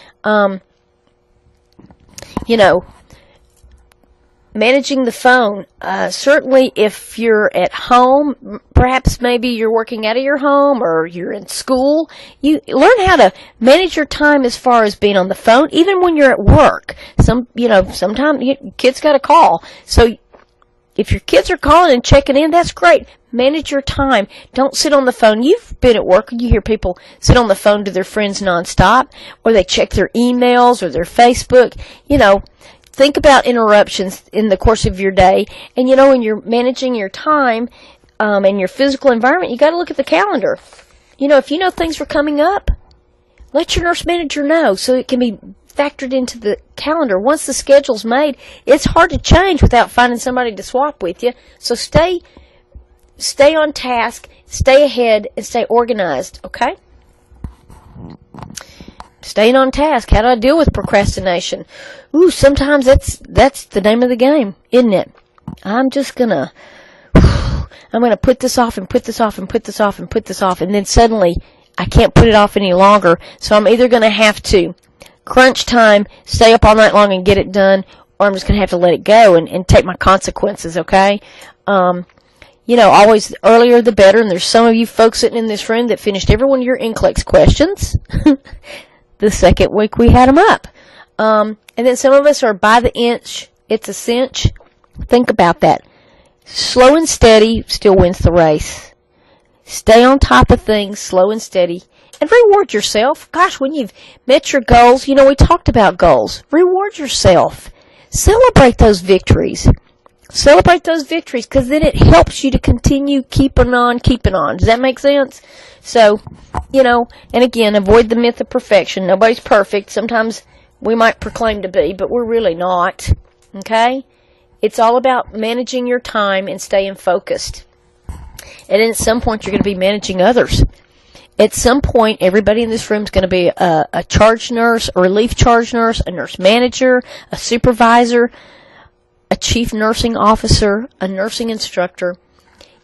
Managing the phone. Certainly if you're at home, perhaps maybe you're working out of your home or you're in school, you learn how to manage your time as far as being on the phone, even when you're at work. Sometimes kids got a call. So if your kids are calling and checking in, that's great. Manage your time. Don't sit on the phone. You've been at work and you hear people sit on the phone to their friends nonstop, or they check their emails or their Facebook. Think about interruptions in the course of your day. And, when you're managing your time and your physical environment, you got to look at the calendar. If you know things are coming up, let your nurse manager know so it can be factored into the calendar. Once the schedule's made, it's hard to change without finding somebody to swap with you. So stay on task, stay ahead, and stay organized, okay? Staying on task. How do I deal with procrastination? Sometimes that's the name of the game, isn't it? I'm gonna put this off and put this off and put this off and put this off, and then suddenly I can't put it off any longer. So I'm either gonna have to crunch time, stay up all night long and get it done, or I'm just gonna have to let it go and take my consequences, okay? Always earlier the better, and there's some of you folks sitting in this room that finished every one of your NCLEX questions the second week we had them up. And then some of us are by the inch, it's a cinch. Think about that. Slow and steady still wins the race. Stay on top of things, slow and steady, and reward yourself. Gosh, when you've met your goals, we talked about goals. Reward yourself. Celebrate those victories. Celebrate those victories, because then it helps you to continue keeping on. Does that make sense? So, and again, avoid the myth of perfection. Nobody's perfect. Sometimes we might proclaim to be, but we're really not. Okay? It's all about managing your time and staying focused. And then at some point, you're going to be managing others. At some point, everybody in this room is going to be a charge nurse, a relief charge nurse, a nurse manager, a supervisor, a chief nursing officer, a nursing instructor.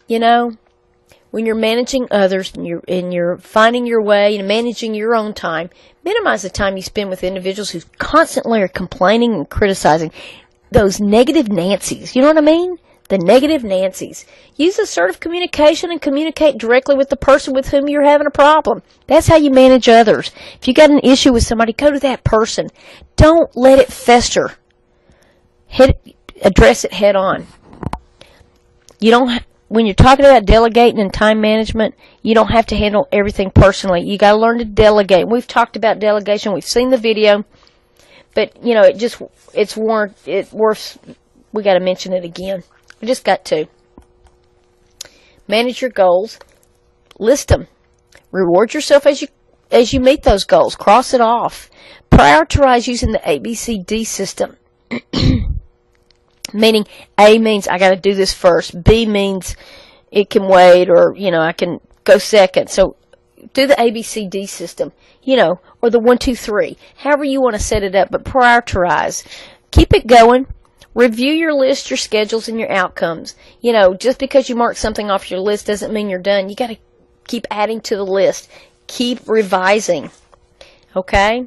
When you're managing others and you're finding your way and managing your own time, minimize the time you spend with individuals who constantly are complaining and criticizing. Those negative Nancy's, you know what I mean? The negative Nancy's. Use assertive communication and communicate directly with the person with whom you're having a problem. That's how you manage others. If you got an issue with somebody, go to that person. Don't let it fester. Address it head on. When you're talking about delegating and time management, you don't have to handle everything personally. You got to learn to delegate. We've talked about delegation. We've seen the video, but it's worth. We got to mention it again. We just got to manage your goals, list them, reward yourself as you meet those goals. Cross it off. Prioritize using the ABCD system. Meaning, A means I got to do this first. B means it can wait, or I can go second. So do the ABCD system, or the 1, 2, 3. However you want to set it up, but prioritize. Keep it going. Review your list, your schedules, and your outcomes. Just because you mark something off your list doesn't mean you're done. You got to keep adding to the list. Keep revising. Okay?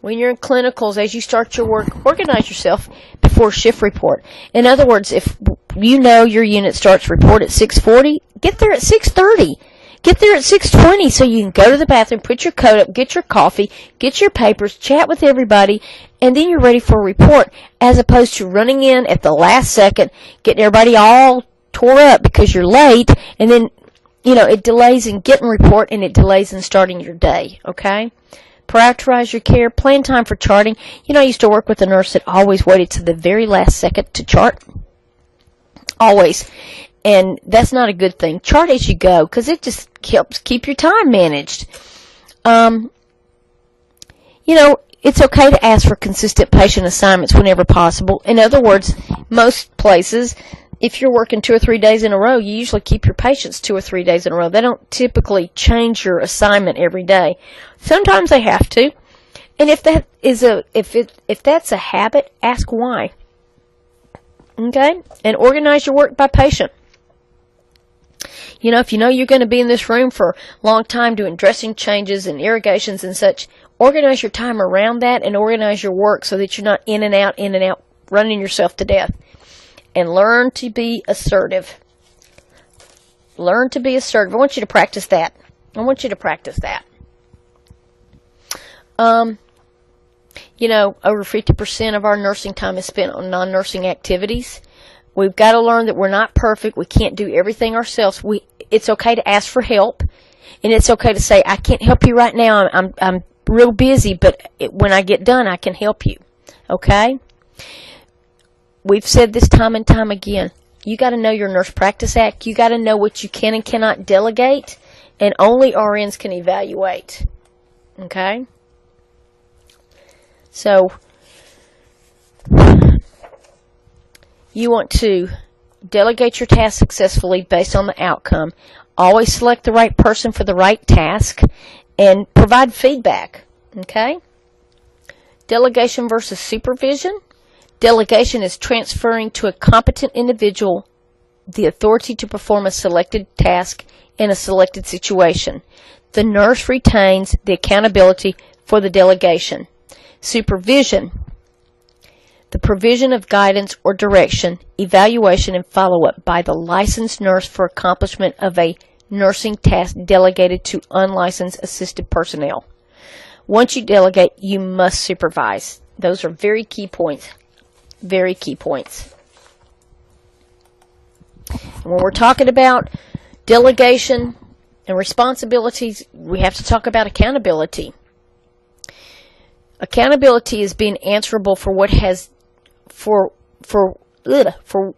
When you're in clinicals, as you start your work, organize yourself before shift report. In other words, if your unit starts report at 6:40, get there at 6:30. Get there at 6:20 so you can go to the bathroom, put your coat up, get your coffee, get your papers, chat with everybody, and then you're ready for a report, as opposed to running in at the last second, getting everybody all tore up because you're late, and then, it delays in getting a report and it delays in starting your day, okay? Prioritize your care. Plan time for charting. I used to work with a nurse that always waited to the very last second to chart. Always. And that's not a good thing. Chart as you go, because it just helps keep your time managed. It's okay to ask for consistent patient assignments whenever possible. In other words, most places, if you're working 2 or 3 days in a row, you usually keep your patients 2 or 3 days in a row. They don't typically change your assignment every day. Sometimes they have to. And if that's a habit, ask why. Okay? And organize your work by patient. If you know you're going to be in this room for a long time doing dressing changes and irrigations and such, organize your time around that and organize your work so that you're not in and out, running yourself to death. And learn to be assertive. Learn to be assertive. I want you to practice that. Over 50% of our nursing time is spent on non-nursing activities. We've got to learn that we're not perfect. We can't do everything ourselves. It's okay to ask for help, and it's okay to say, I can't help you right now. I'm real busy, but when I get done, I can help you. Okay? We've said this time and time again. You got to know your Nurse Practice Act. You got to know what you can and cannot delegate, and only RNs can evaluate. Okay? So, you want to delegate your task successfully based on the outcome. Always select the right person for the right task and provide feedback. Okay? Delegation versus supervision. Delegation is transferring to a competent individual the authority to perform a selected task in a selected situation. The nurse retains the accountability for the delegation. Supervision. The provision of guidance or direction, evaluation, and follow-up by the licensed nurse for accomplishment of a nursing task delegated to unlicensed assisted personnel. Once you delegate, you must supervise. Those are very key points. Very key points. And when we're talking about delegation and responsibilities, we have to talk about accountability. Accountability is being answerable for what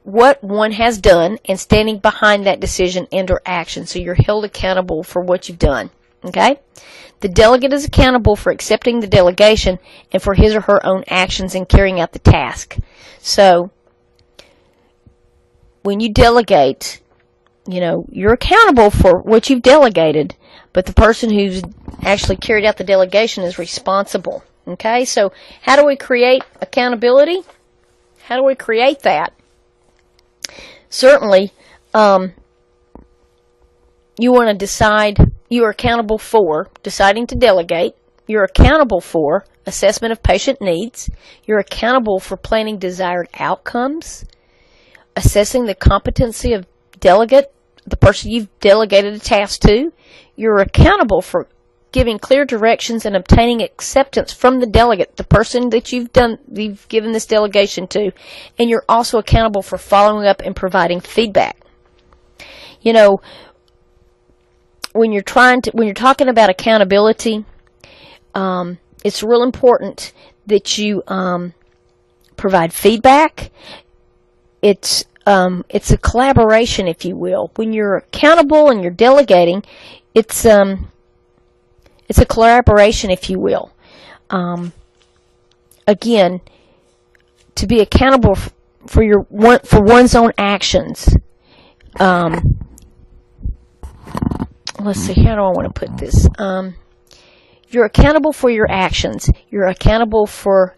what one has done and standing behind that decision and or action. So you're held accountable for what you've done. Okay? The delegate is accountable for accepting the delegation and for his or her own actions in carrying out the task. So when you delegate, you're accountable for what you've delegated, but the person who's actually carried out the delegation is responsible. Okay, so how do we create accountability? How do we create that? Certainly, you want to decide, you are accountable for deciding to delegate. You're accountable for assessment of patient needs. You're accountable for planning desired outcomes, assessing the competency of delegate, the person you've delegated a task to. You're accountable for giving clear directions and obtaining acceptance from the delegate, the person that you've given this delegation to, and you're also accountable for following up and providing feedback. When you're talking about accountability, it's real important that you provide feedback. It's a collaboration, if you will. When you're accountable and you're delegating, it's a collaboration, if you will. Again, to be accountable for one's own actions. Let's see, how do I want to put this? You're accountable for your actions. You're accountable for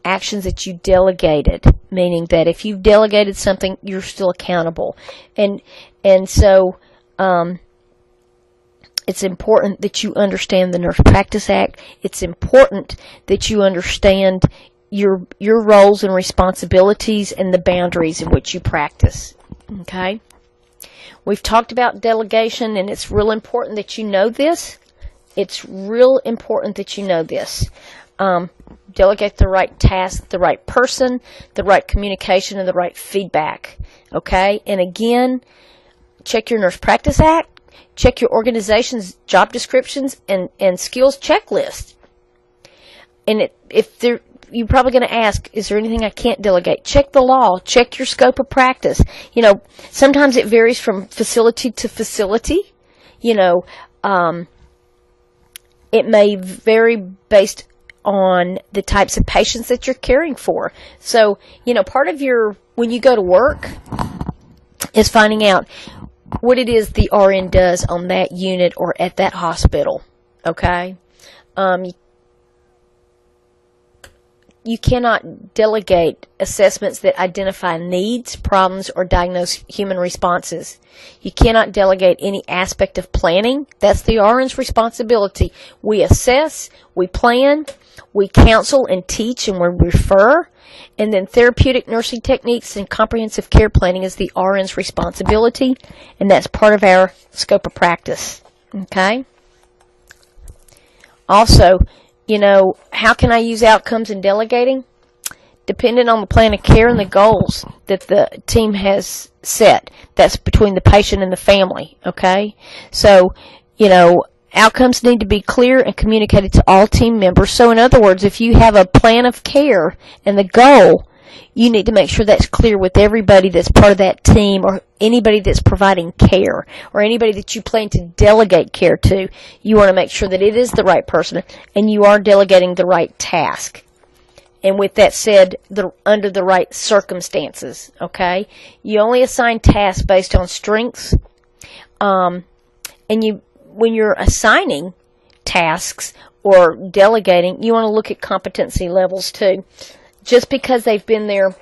actions that you delegated, meaning that if you've delegated something, you're still accountable. And so it's important that you understand the Nurse Practice Act. It's important that you understand your roles and responsibilities and the boundaries in which you practice. Okay? We've talked about delegation, and it's real important that you know this. It's real important that you know this. Delegate the right task, the right person, the right communication, and the right feedback. Okay? And again, check your Nurse Practice Act. Check your organization's job descriptions and skills checklist. And if you're probably going to ask, is there anything I can't delegate? Check the law. Check your scope of practice. Sometimes it varies from facility to facility. It may vary based on the types of patients that you're caring for. So, part of when you go to work is finding out what it is the RN does on that unit or at that hospital. Okay? You cannot delegate assessments that identify needs, problems, or diagnose human responses. You cannot delegate any aspect of planning. That's the RN's responsibility. We assess, we plan, we counsel and teach, and we refer. And then therapeutic nursing techniques and comprehensive care planning is the RN's responsibility, and that's part of our scope of practice. Okay? Also, how can I use outcomes in delegating? Depending on the plan of care and the goals that the team has set. That's between the patient and the family, okay? So, outcomes need to be clear and communicated to all team members. So, in other words, if you have a plan of care and the goal, you need to make sure that's clear with everybody that's part of that team, or anybody that's providing care, or anybody that you plan to delegate care to. You want to make sure that it is the right person and you are delegating the right task. And with that said, under the right circumstances, okay? You only assign tasks based on strengths. When you're assigning tasks or delegating, you want to look at competency levels too. Just because they've been there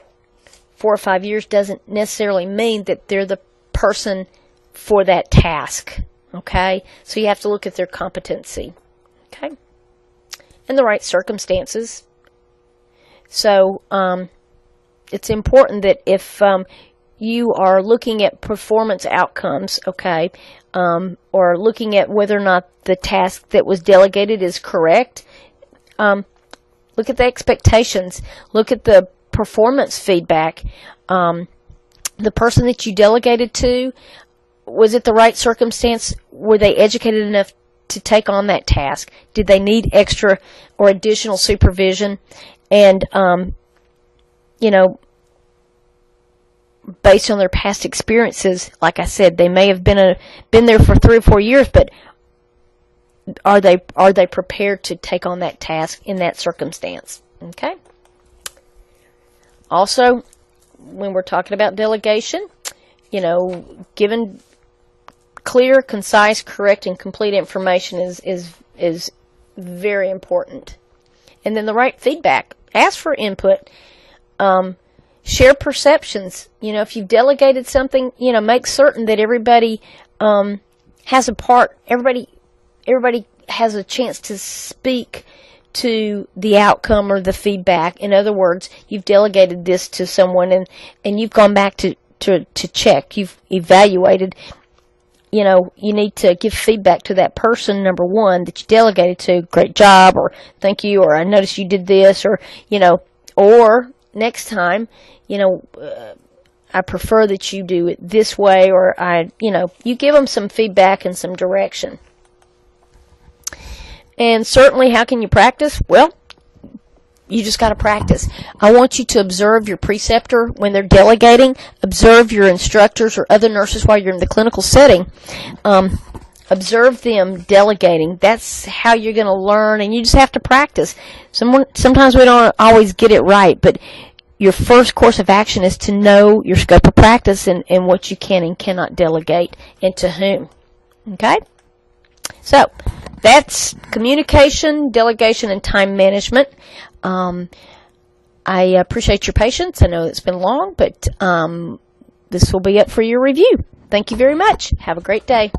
4 or 5 years doesn't necessarily mean that they're the person for that task, okay? So you have to look at their competency, okay? And the right circumstances. So it's important that if you are looking at performance outcomes, okay, or looking at whether or not the task that was delegated is correct, look at the expectations. Look at the performance feedback. The person that you delegated to, was it the right circumstance? Were they educated enough to take on that task? Did they need extra or additional supervision? And, based on their past experiences, like I said, they may have been there for 3 or 4 years, but are they prepared to take on that task in that circumstance? Okay. Also, when we're talking about delegation, given clear, concise, correct, and complete information is very important. And then the right feedback. Ask for input. Share perceptions. If you've delegated something, make certain that everybody has a part. Everybody has a chance to speak to the outcome or the feedback. In other words, you've delegated this to someone and you've gone back to check. You've evaluated. You need to give feedback to that person, number one, that you delegated to. Great job, or thank you, or I noticed you did this, or, or next time, I prefer that you do it this way, or you give them some feedback and some direction. And certainly, how can you practice? Well, you just got to practice. I want you to observe your preceptor when they're delegating. Observe your instructors or other nurses while you're in the clinical setting. Observe them delegating. That's how you're going to learn, and you just have to practice. Sometimes we don't always get it right, but your first course of action is to know your scope of practice and what you can and cannot delegate and to whom. Okay? So, that's communication, delegation, and time management. I appreciate your patience. I know it's been long, but this will be up for your review. Thank you very much. Have a great day.